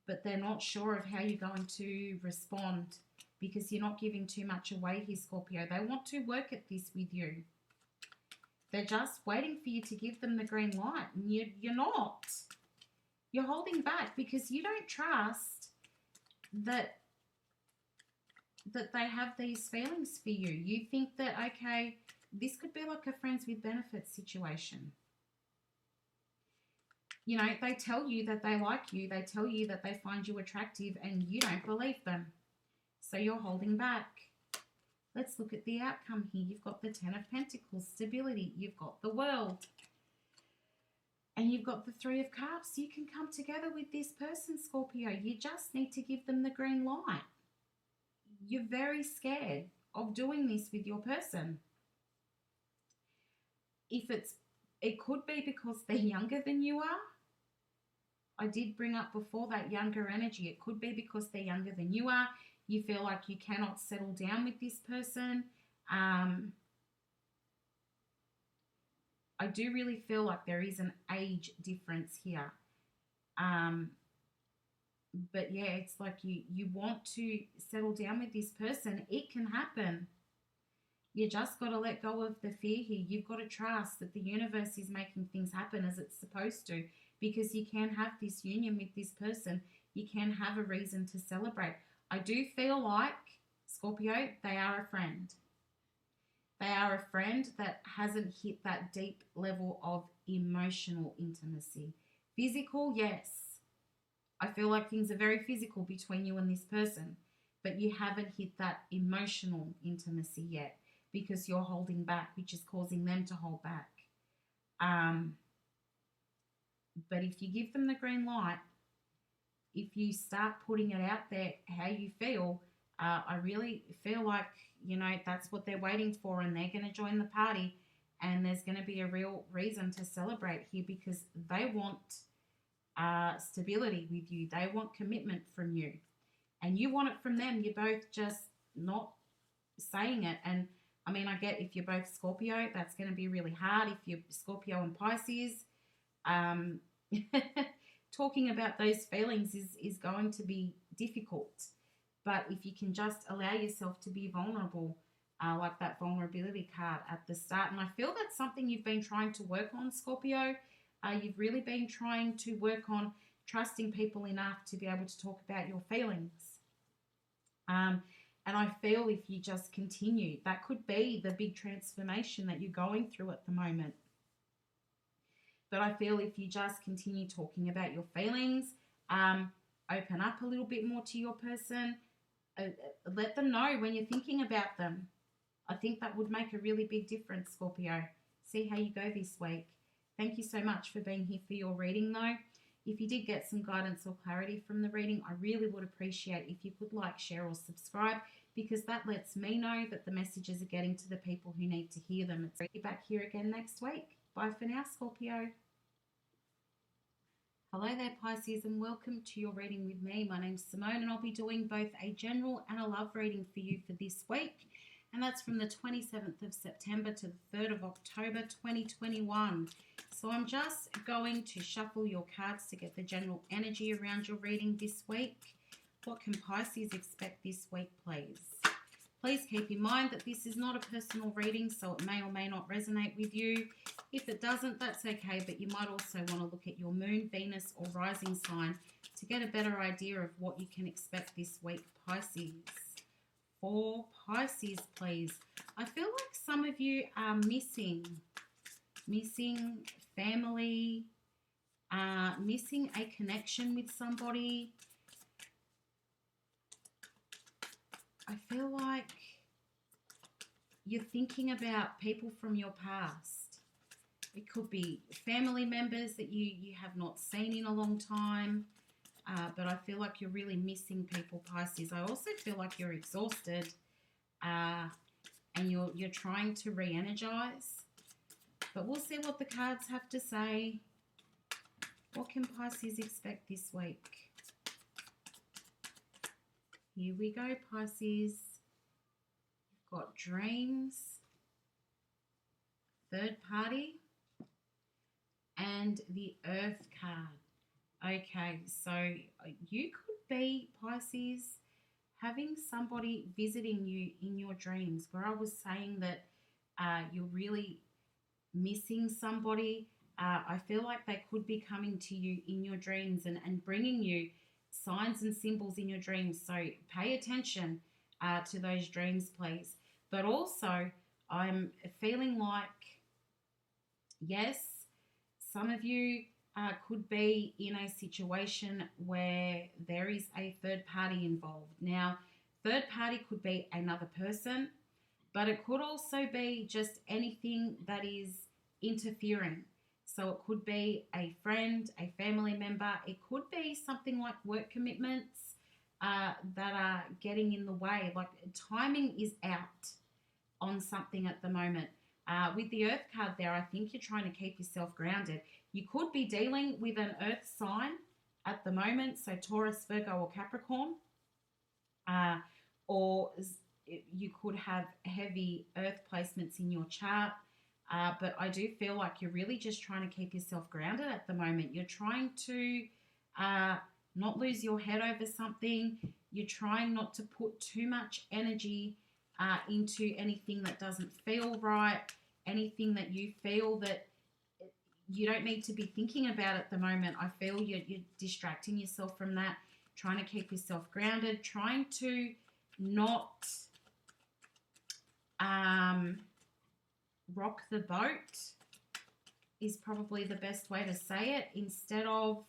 But they're not sure of how you're going to respond because you're not giving too much away here, Scorpio. They want to work at this with you. They're just waiting for you to give them the green light, and you're not. You're holding back because you don't trust that they have these feelings for you. You think that, okay, this could be like a friends with benefits situation. You know, they tell you that they like you. They tell you that they find you attractive, and you don't believe them. So you're holding back. Let's look at the outcome here. You've got the Ten of Pentacles, stability. You've got the World. And you've got the Three of Cups. You can come together with this person, Scorpio. You just need to give them the green light. you're very scared of doing this with your person. It could be because they're younger than you are. I did bring up before that younger energy. It could be because they're younger than you are. You feel like you cannot settle down with this person. I do really feel like there is an age difference here. But yeah, it's like you want to settle down with this person. It can happen. You just got to let go of the fear here. You've got to trust that the universe is making things happen as it's supposed to, because you can have this union with this person. You can have a reason to celebrate. I do feel like, Scorpio, they are a friend. They are a friend that hasn't hit that deep level of emotional intimacy. Physical, yes. I feel like things are very physical between you and this person, but you haven't hit that emotional intimacy yet because you're holding back, which is causing them to hold back. But if you give them the green light, if you start putting it out there how you feel, I really feel like, that's what they're waiting for, and they're going to join the party, and there's going to be a real reason to celebrate here because they want stability with you. They want commitment from you, and you want it from them. You're both just not saying it. And I mean, I get if you're both Scorpio, that's going to be really hard. If you're Scorpio and Pisces, talking about those feelings is going to be difficult. But if you can just allow yourself to be vulnerable, like that vulnerability card at the start, and I feel that's something you've been trying to work on, Scorpio. You've really been trying to work on trusting people enough to be able to talk about your feelings. And I feel if you just continue, that could be the big transformation that you're going through at the moment. But I feel if you just continue talking about your feelings, open up a little bit more to your person, let them know when you're thinking about them. I think that would make a really big difference, Scorpio. See how you go this week. Thank you so much for being here for your reading, though. If you did get some guidance or clarity from the reading, I really would appreciate if you could like, share, or subscribe, because that lets me know that the messages are getting to the people who need to hear them. It's be back here again next week. Bye for now, Scorpio. Hello there, Pisces, and welcome to your reading with me. My name's Simone, and I'll be doing both a general and a love reading for you for this week. And that's from the 27th of September to the 3rd of October 2021. So I'm just going to shuffle your cards to get the general energy around your reading this week. What can Pisces expect this week, please? Please keep in mind that this is not a personal reading, so it may or may not resonate with you. If it doesn't, that's okay, but you might also want to look at your moon, Venus, or rising sign to get a better idea of what you can expect this week, Pisces. For Pisces, please. I feel like some of you are missing family, missing a connection with somebody. I feel like you're thinking about people from your past. It could be family members that you have not seen in a long time. But I feel like you're really missing people, Pisces. I also feel like you're exhausted and you're trying to re-energize. But we'll see what the cards have to say. What can Pisces expect this week? Here we go, Pisces. You've got dreams, third party, and the Earth card. Okay, so you could be, Pisces, having somebody visiting you in your dreams, where I was saying that you're really missing somebody. I feel like they could be coming to you in your dreams and bringing you signs and symbols in your dreams. So pay attention to those dreams, please. But also, I'm feeling like, yes, some of you could be in a situation where there is a third party involved. Now, third party could be another person, but it could also be just anything that is interfering. So it could be a friend, a family member. It could be something like work commitments. that are getting in the way. Like timing is out on something at the moment. With the Earth card there, I think you're trying to keep yourself grounded. You could be dealing with an Earth sign at the moment, so Taurus, Virgo, or Capricorn, or you could have heavy Earth placements in your chart. But I do feel like you're really just trying to keep yourself grounded at the moment. You're trying to not lose your head over something. You're trying not to put too much energy into anything that doesn't feel right, anything that you feel that you don't need to be thinking about at the moment. I feel you're distracting yourself from that, trying to keep yourself grounded, trying to not rock the boat is probably the best way to say it, instead of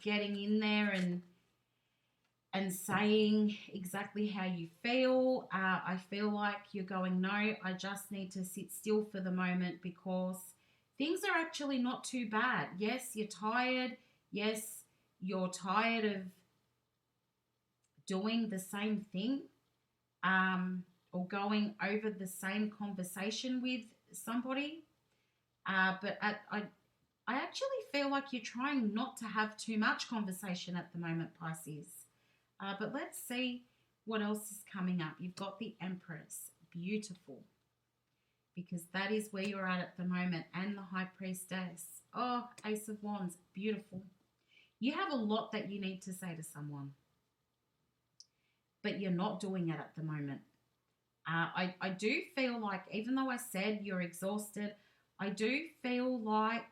getting in there and saying exactly how you feel. I feel like you're going, no, I just need to sit still for the moment because things are actually not too bad. Yes, you're tired. Yes, you're tired of doing the same thing or going over the same conversation with somebody. But I actually feel like you're trying not to have too much conversation at the moment, Pisces. But let's see what else is coming up. You've got the Empress. Beautiful. Because that is where you're at the moment. And the High Priestess. Oh, Ace of Wands. Beautiful. You have a lot that you need to say to someone. But you're not doing it at the moment. I do feel like, even though I said you're exhausted, I do feel like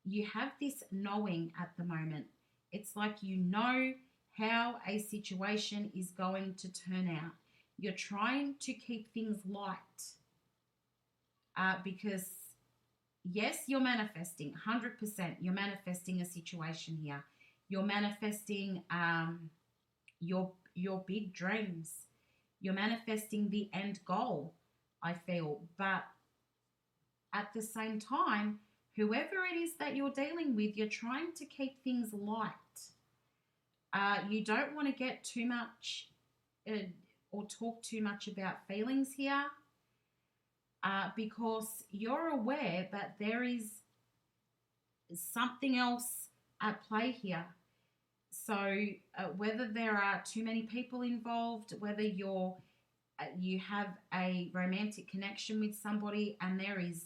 you have this knowing at the moment. It's like you know how a situation is going to turn out. You're trying to keep things light because, yes, you're manifesting 100%. You're manifesting a situation here. You're manifesting your big dreams. You're manifesting the end goal, I feel. But at the same time, whoever it is that you're dealing with, you're trying to keep things light. You don't want to get too much or talk too much about feelings here because you're aware that there is something else at play here. So whether there are too many people involved, whether you have a romantic connection with somebody and there is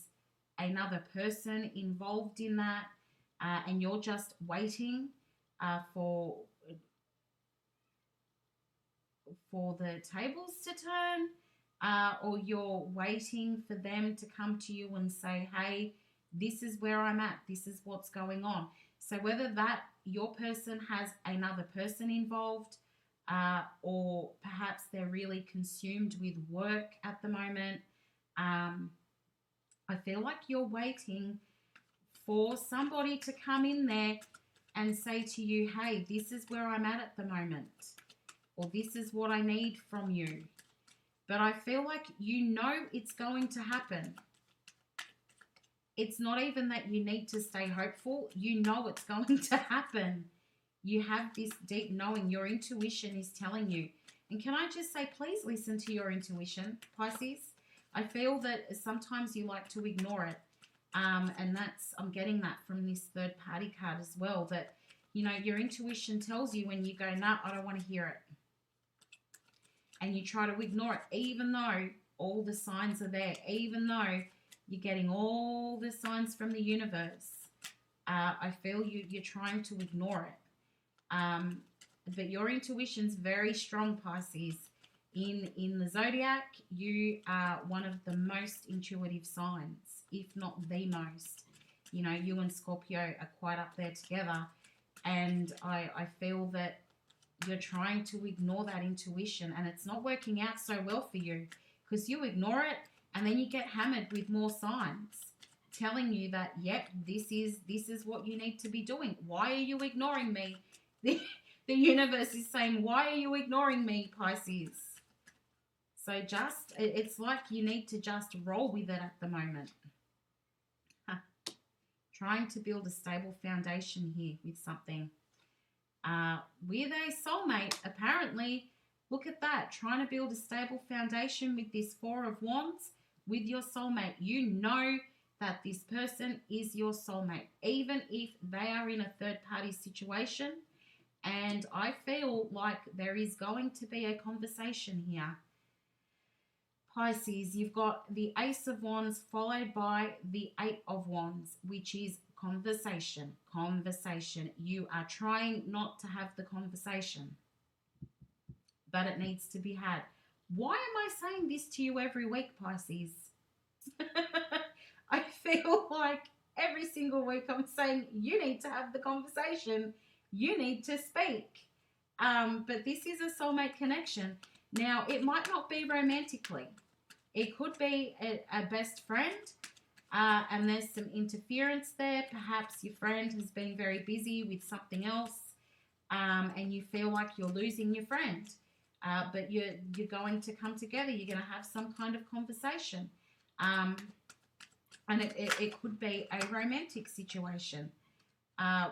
another person involved in that and you're just waiting for the tables to turn, or you're waiting for them to come to you and say, hey, this is where I'm at, this is what's going on. So whether that your person has another person involved or perhaps they're really consumed with work at the moment, I feel like you're waiting for somebody to come in there and say to you, hey, this is where I'm at the moment, or this is what I need from you. But I feel like you know it's going to happen. It's not even that you need to stay hopeful. You know it's going to happen. You have this deep knowing. Your intuition is telling you. And can I just say, please listen to your intuition, Pisces. I feel that sometimes you like to ignore it. And I'm getting that from this third party card as well, that, you know, your intuition tells you when you go, nah, I don't want to hear it. And you try to ignore it, even though all the signs are there, even though you're getting all the signs from the universe. I feel you're trying to ignore it. But your intuition's very strong, Pisces. In the zodiac, you are one of the most intuitive signs, if not the most. You know, you and Scorpio are quite up there together. And I feel that you're trying to ignore that intuition, and it's not working out so well for you because you ignore it and then you get hammered with more signs telling you that, yep, this is what you need to be doing. Why are you ignoring me? The universe is saying, why are you ignoring me, Pisces? So it's like you need to just roll with it at the moment. Trying to build a stable foundation here with something. With a soulmate, apparently, look at that, trying to build a stable foundation with this Four of Wands with your soulmate. You know that this person is your soulmate, even if they are in a third party situation. And I feel like there is going to be a conversation here. Pisces, you've got the Ace of Wands followed by the Eight of Wands, which is conversation. Conversation. You are trying not to have the conversation, but it needs to be had. Why am I saying this to you every week, Pisces? I feel like every single week I'm saying you need to have the conversation. You need to speak. But this is a soulmate connection. Now, it might not be romantically. It could be a best friend, and there's some interference there. Perhaps your friend has been very busy with something else, and you feel like you're losing your friend. But you're going to come together. You're going to have some kind of conversation. And it could be a romantic situation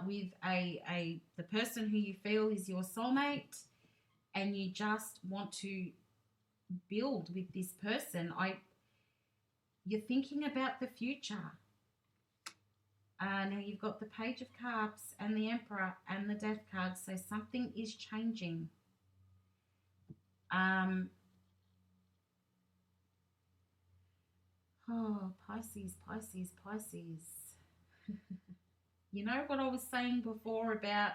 with the person who you feel is your soulmate, and you just want to build with this person. You're thinking about the future. Now you've got the Page of Cups and the Emperor and the Death card, so something is changing. Oh, Pisces, Pisces, Pisces. You know what I was saying before about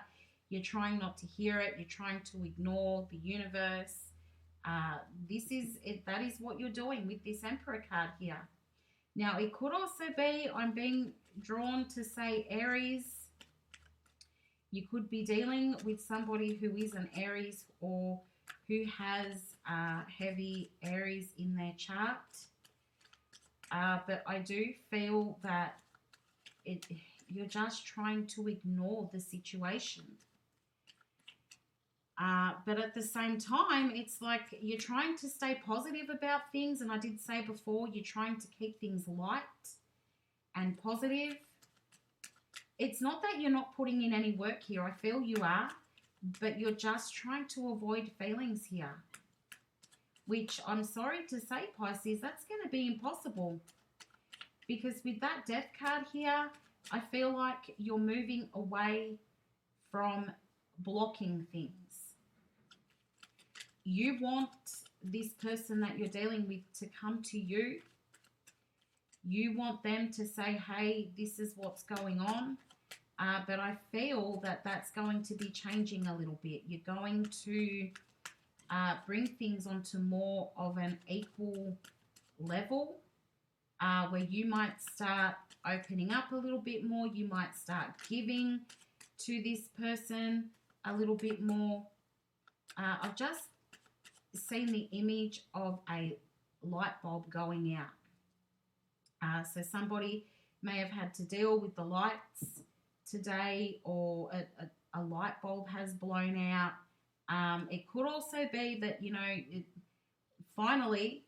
you're trying not to hear it, you're trying to ignore the universe. That is what you're doing with this Emperor card here. Now, it could also be, I'm being drawn to say Aries. You could be dealing with somebody who is an Aries or who has heavy Aries in their chart. But I do feel that you're just trying to ignore the situation. But at the same time, it's like you're trying to stay positive about things. And I did say before, you're trying to keep things light and positive. It's not that you're not putting in any work here. I feel you are. But you're just trying to avoid feelings here. Which I'm sorry to say, Pisces, that's going to be impossible. Because with that Death card here, I feel like you're moving away from blocking things. You want this person that you're dealing with to come to you. You want them to say, hey, this is what's going on. But I feel that that's going to be changing a little bit. You're going to bring things onto more of an equal level where you might start opening up a little bit more. You might start giving to this person a little bit more. I've just seen the image of a light bulb going out. So somebody may have had to deal with the lights today, or a light bulb has blown out. It could also be that, you know, finally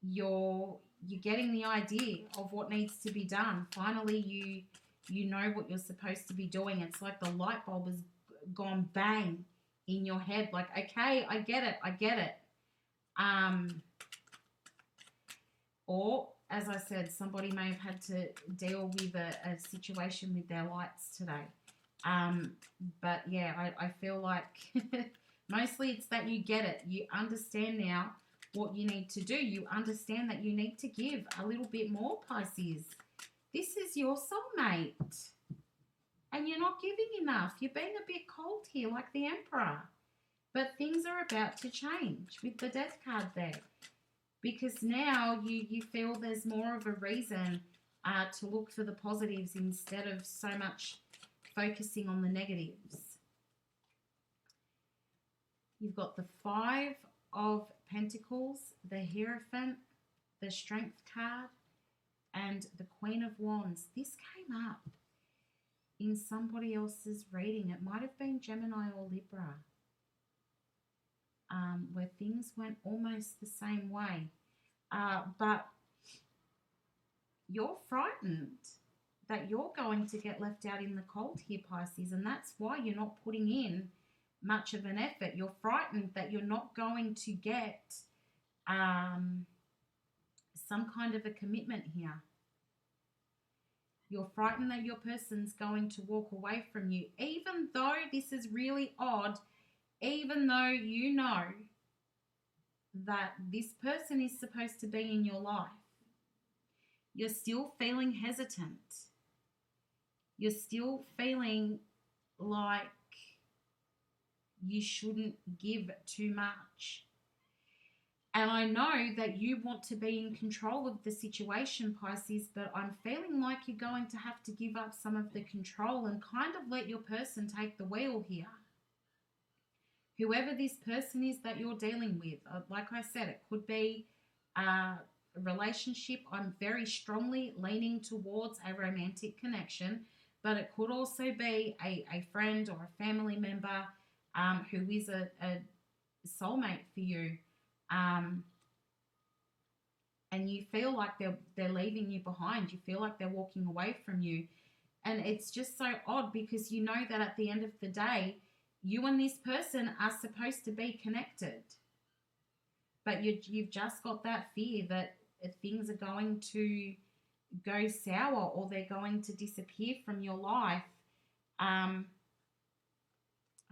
you're getting the idea of what needs to be done. Finally you know what you're supposed to be doing. It's like the light bulb has gone bang in your head, like, okay, I get it. Or, as I said, somebody may have had to deal with a situation with their lights today. But yeah, I feel like mostly it's that you get it. You understand now what you need to do. You understand that you need to give a little bit more, Pisces. This is your soulmate. And you're not giving enough. You're being a bit cold here, like the Emperor. But things are about to change with the Death card there. Because now you feel there's more of a reason to look for the positives instead of so much focusing on the negatives. You've got the Five of Pentacles, the Hierophant, the Strength card, and the Queen of Wands. This came up in somebody else's reading. It might have been Gemini or Libra, where things went almost the same way. But you're frightened. that you're going to get left out in the cold here, Pisces, and that's why you're not putting in much of an effort. You're frightened that you're not going to get some kind of a commitment here. You're frightened that your person's going to walk away from you, even though this is really odd, even though you know that this person is supposed to be in your life. You're still feeling hesitant. You're still feeling like you shouldn't give too much. And I know that you want to be in control of the situation, Pisces, but I'm feeling like you're going to have to give up some of the control and kind of let your person take the wheel here. Whoever this person is that you're dealing with, like I said, it could be a relationship. I'm very strongly leaning towards a romantic connection, but it could also be a friend or a family member who is a soulmate for you. And you feel like they're leaving you behind. You feel like they're walking away from you. And it's just so odd because you know that at the end of the day, you and this person are supposed to be connected. But you've just got that fear that things are going to go sour or they're going to disappear from your life. I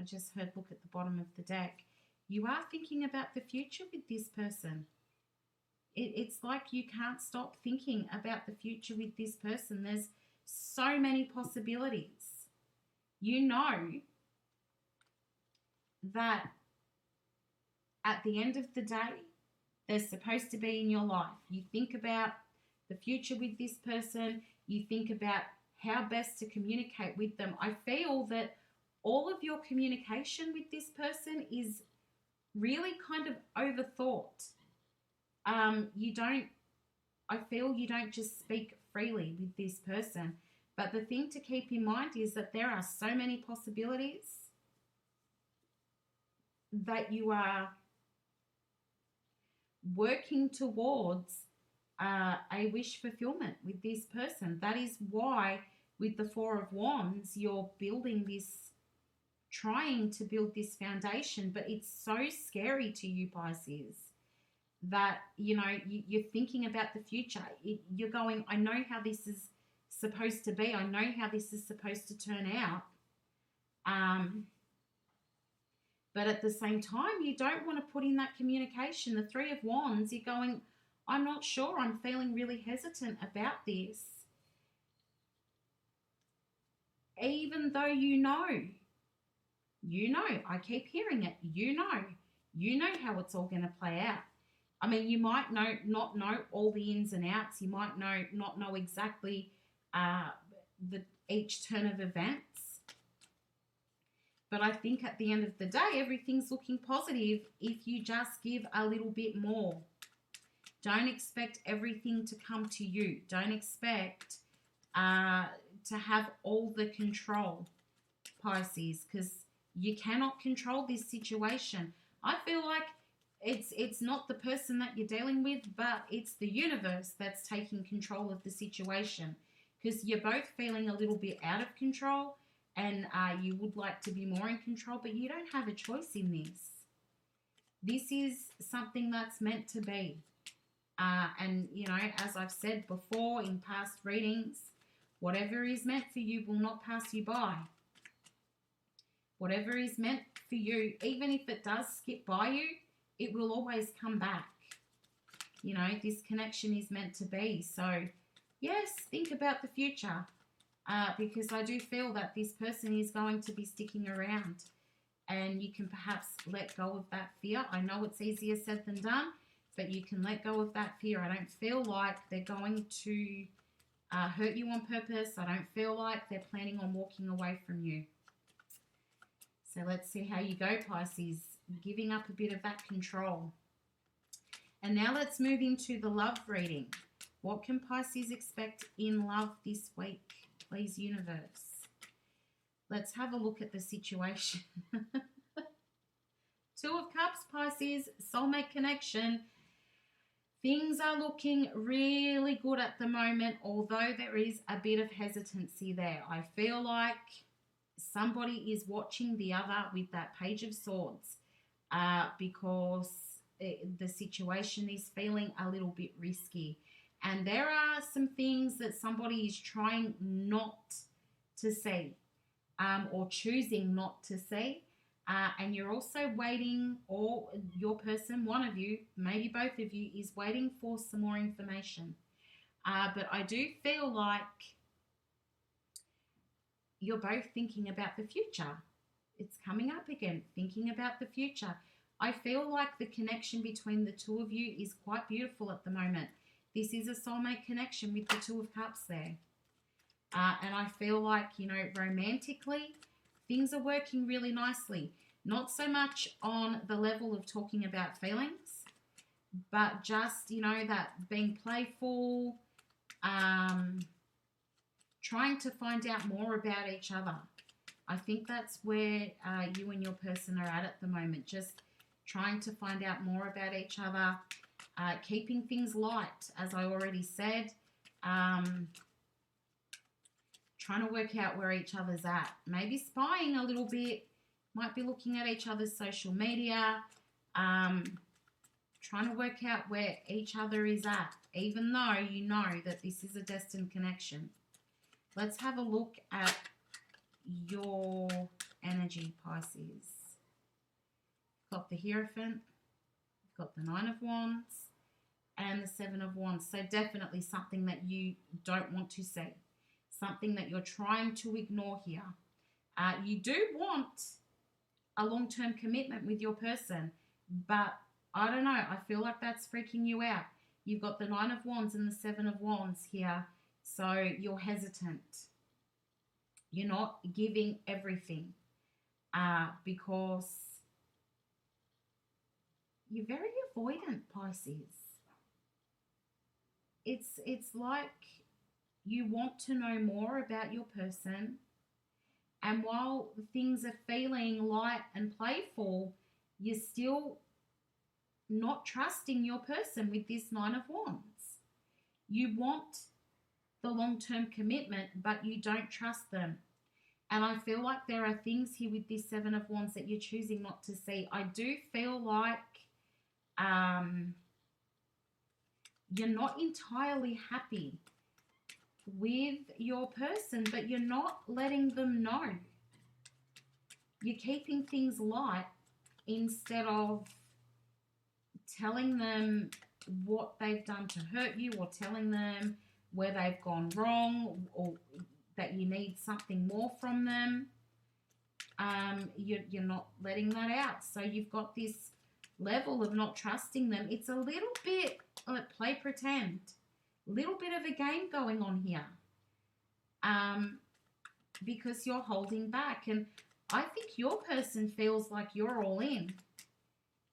just heard, look at the bottom of the deck. You are thinking about the future with this person. It's like you can't stop thinking about the future with this person. There's so many possibilities. You know that at the end of the day, they're supposed to be in your life. You think about the future with this person. You think about how best to communicate with them. I feel that all of your communication with this person is really kind of overthought. I feel you don't just speak freely with this person. But the thing to keep in mind is that there are so many possibilities that you are working towards a wish fulfillment with this person. That is why with the Four of Wands, you're building this, trying to build this foundation, but it's so scary to you, Pisces, that, you know, you're thinking about the future. You're going, I know how this is supposed to be. I know how this is supposed to turn out. But at the same time, you don't want to put in that communication. The Three of Wands, you're going, I'm not sure. I'm feeling really hesitant about this. Even though you know, I keep hearing it, you know how it's all going to play out. I mean, you might not know all the ins and outs. You might not know exactly each turn of events. But I think at the end of the day, everything's looking positive if you just give a little bit more. Don't expect everything to come to you. Don't expect to have all the control, Pisces, because you cannot control this situation. I feel like it's not the person that you're dealing with, but it's the universe that's taking control of the situation, because you're both feeling a little bit out of control, and you would like to be more in control, but you don't have a choice in this. This is something that's meant to be. And, you know, as I've said before in past readings, whatever is meant for you will not pass you by. Whatever is meant for you, even if it does skip by you, it will always come back. You know, this connection is meant to be. So, yes, think about the future. Because I do feel that this person is going to be sticking around, and you can perhaps let go of that fear. I know it's easier said than done, but you can let go of that fear. I don't feel like they're going to hurt you on purpose. I don't feel like they're planning on walking away from you. So let's see how you go, Pisces, giving up a bit of that control. And now let's move into the love reading. What can Pisces expect in love this week? Please, universe. Let's have a look at the situation. Two of Cups, Pisces, soulmate connection. Things are looking really good at the moment, although there is a bit of hesitancy there. I feel like somebody is watching the other with that Page of Swords because the situation is feeling a little bit risky. And there are some things that somebody is trying not to see or choosing not to see. And you're also waiting, or your person, one of you, maybe both of you, is waiting for some more information. But I do feel like you're both thinking about the future. It's coming up again, thinking about the future. I feel like the connection between the two of you is quite beautiful at the moment. This is a soulmate connection with the Two of Cups there. And I feel like, you know, romantically, things are working really nicely. Not so much on the level of talking about feelings, but just, you know, that being playful, trying to find out more about each other. I think that's where you and your person are at the moment. Just trying to find out more about each other, keeping things light, as I already said. Trying to work out where each other's at. Maybe spying a little bit. Might be looking at each other's social media. Trying to work out where each other is at, even though you know that this is a destined connection. Let's have a look at your energy, Pisces. Got the Hierophant. Got the Nine of Wands. And the Seven of Wands. So definitely something that you don't want to see. Something that you're trying to ignore here. You do want a long-term commitment with your person, but I don't know, I feel like that's freaking you out. You've got the Nine of Wands and the Seven of Wands here, so you're hesitant. You're not giving everything because you're very avoidant, Pisces. It's like you want to know more about your person, and while things are feeling light and playful, you're still not trusting your person with this Nine of Wands. You want the long-term commitment, but you don't trust them. And I feel like there are things here with this Seven of Wands that you're choosing not to see. I do feel like you're not entirely happy with your person, but you're not letting them know. You're keeping things light instead of telling them what they've done to hurt you, or telling them where they've gone wrong, or that you need something more from them. You're not letting that out. So you've got this level of not trusting them. It's a little bit play pretend. Little bit of a game going on here, because you're holding back. And I think your person feels like you're all in.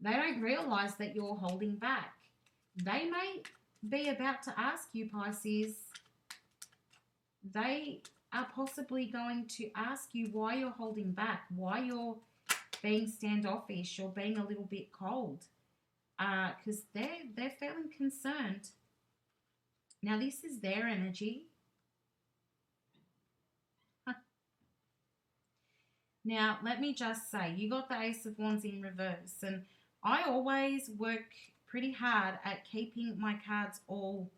They don't realize that you're holding back. They may be about to ask you, Pisces. They are possibly going to ask you why you're holding back, why you're being standoffish or being a little bit cold, because they're feeling concerned. Now, this is their energy. Now, let me just say, you got the Ace of Wands in reverse, and I always work pretty hard at keeping my cards all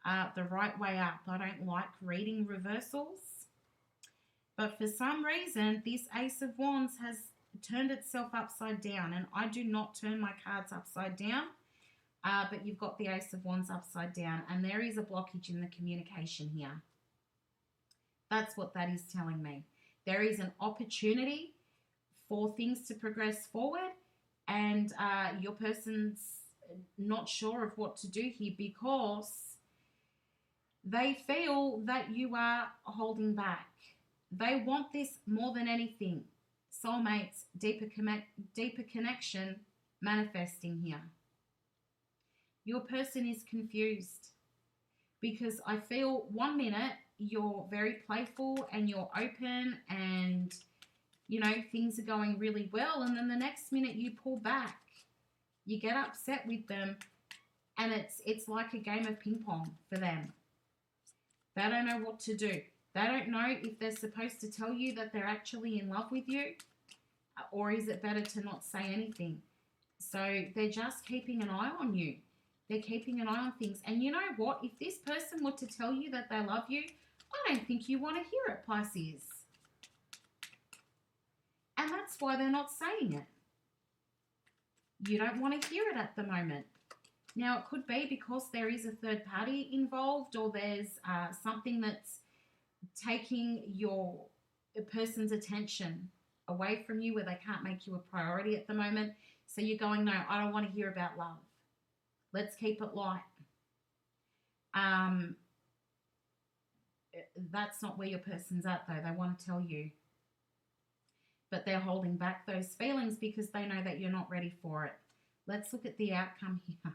the right way up. I don't like reading reversals, but for some reason, this Ace of Wands has turned itself upside down, and I do not turn my cards upside down. But you've got the Ace of Wands upside down, and there is a blockage in the communication here. That's what that is telling me. There is an opportunity for things to progress forward, and your person's not sure of what to do here because they feel that you are holding back. They want this more than anything. Soulmates, deeper connection manifesting here. Your person is confused because I feel 1 minute you're very playful and you're open and, you know, things are going really well, and then the next minute you pull back. You get upset with them And it's like a game of ping pong for them. They don't know what to do. They don't know if they're supposed to tell you that they're actually in love with you, or is it better to not say anything? So they're just keeping an eye on you. They're keeping an eye on things. And you know what? If this person were to tell you that they love you, I don't think you want to hear it, Pisces. And that's why they're not saying it. You don't want to hear it at the moment. Now, it could be because there is a third party involved, or there's something that's taking your person's attention away from you where they can't make you a priority at the moment. So you're going, no, I don't want to hear about love. Let's keep it light. That's not where your person's at, though. They want to tell you. But they're holding back those feelings because they know that you're not ready for it. Let's look at the outcome here.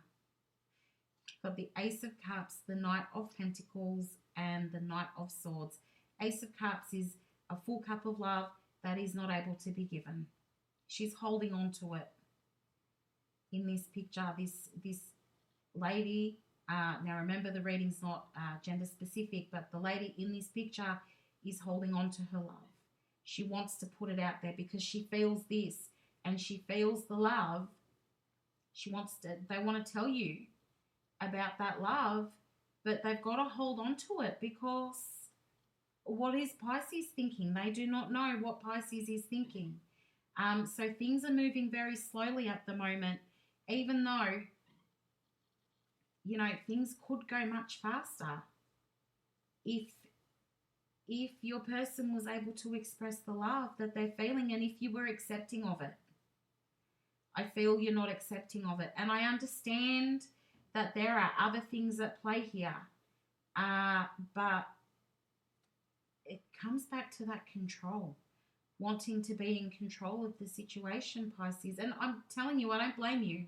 Got the Ace of Cups, the Knight of Pentacles, and the Knight of Swords. Ace of Cups is a full cup of love that is not able to be given. She's holding on to it. In this picture, this lady, now remember the reading's not gender specific, but the lady in this picture is holding on to her love. She wants to put it out there because she feels this, and she feels the love. They want to tell you about that love, but they've got to hold on to it because what is Pisces thinking? They do not know what Pisces is thinking. So things are moving very slowly at the moment, even though, you know, things could go much faster if your person was able to express the love that they're feeling, and if you were accepting of it. I feel you're not accepting of it. And I understand that there are other things at play here. But it comes back to that control. Wanting to be in control of the situation, Pisces. And I'm telling you, I don't blame you.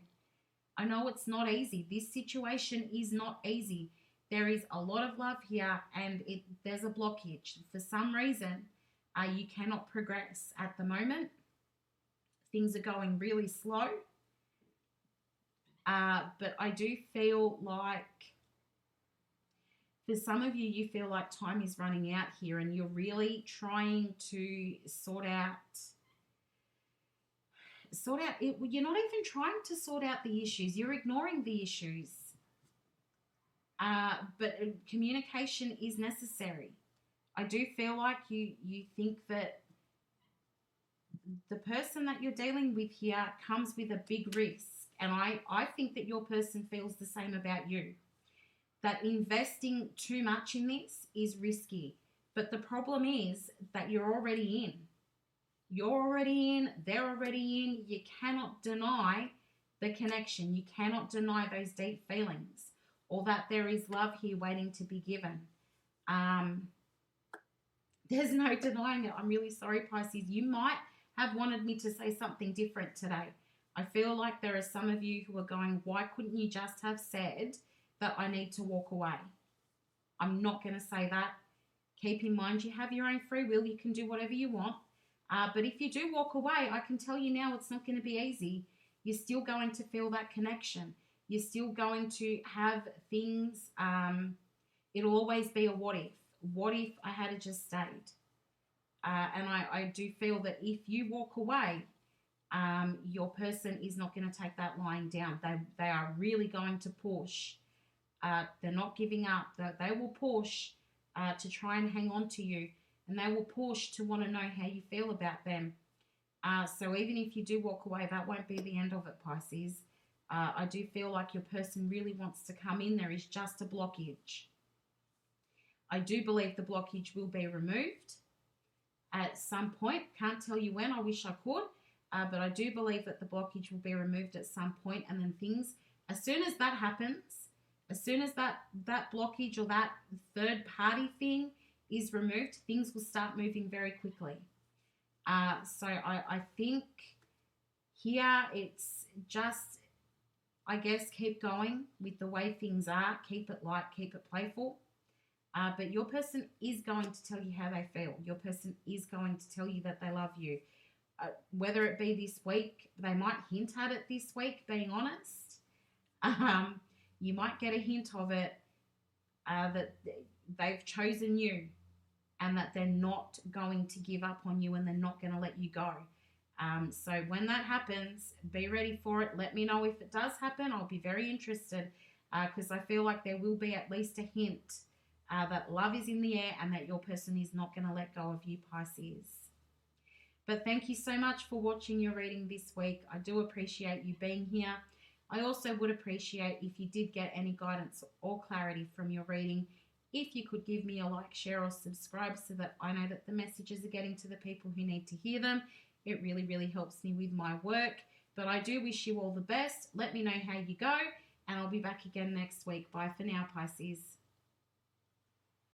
I know it's not easy. This situation is not easy. There is a lot of love here, and there's a blockage. For some reason, you cannot progress at the moment. Things are going really slow. But I do feel like for some of you, you feel like time is running out here, and you're really trying to sort out it. You're not even trying to sort out the issues. You're ignoring the issues. But communication is necessary. I do feel like you think that the person that you're dealing with here comes with a big risk. And I think that your person feels the same about you. That investing too much in this is risky. But the problem is that you're already in. You're already in. They're already in. You cannot deny the connection. You cannot deny those deep feelings, or that there is love here waiting to be given. There's no denying it. I'm really sorry, Pisces. You might have wanted me to say something different today. I feel like there are some of you who are going, why couldn't you just have said that I need to walk away? I'm not going to say that. Keep in mind, you have your own free will. You can do whatever you want. But if you do walk away, I can tell you now it's not going to be easy. You're still going to feel that connection. You're still going to have things. It'll always be a what if. What if I had just stayed? And I do feel that if you walk away, your person is not going to take that lying down. They are really going to push. They're not giving up. They will push to try and hang on to you. And they will push to want to know how you feel about them. So even if you do walk away, that won't be the end of it, Pisces. I do feel like your person really wants to come in. There is just a blockage. I do believe the blockage will be removed at some point. Can't tell you when. I wish I could. But I do believe that the blockage will be removed at some point. And then things, as soon as that happens, as soon as that blockage or that third party thing is removed, things will start moving very quickly. So I think here it's just, I guess, keep going with the way things are. Keep it light, keep it playful. But your person is going to tell you how they feel. Your person is going to tell you that they love you. Whether it be this week, they might hint at it this week, being honest. You might get a hint of it, that they've chosen you and that they're not going to give up on you and they're not going to let you go. So when that happens, be ready for it. Let me know if it does happen. I'll be very interested, because I feel like there will be at least a hint that love is in the air and that your person is not going to let go of you, Pisces. But thank you so much for watching your reading this week. I do appreciate you being here. I also would appreciate if you did get any guidance or clarity from your reading, if you could give me a like, share, or subscribe so that I know that the messages are getting to the people who need to hear them. It really, really helps me with my work. But I do wish you all the best. Let me know how you go, and I'll be back again next week. Bye for now, Pisces.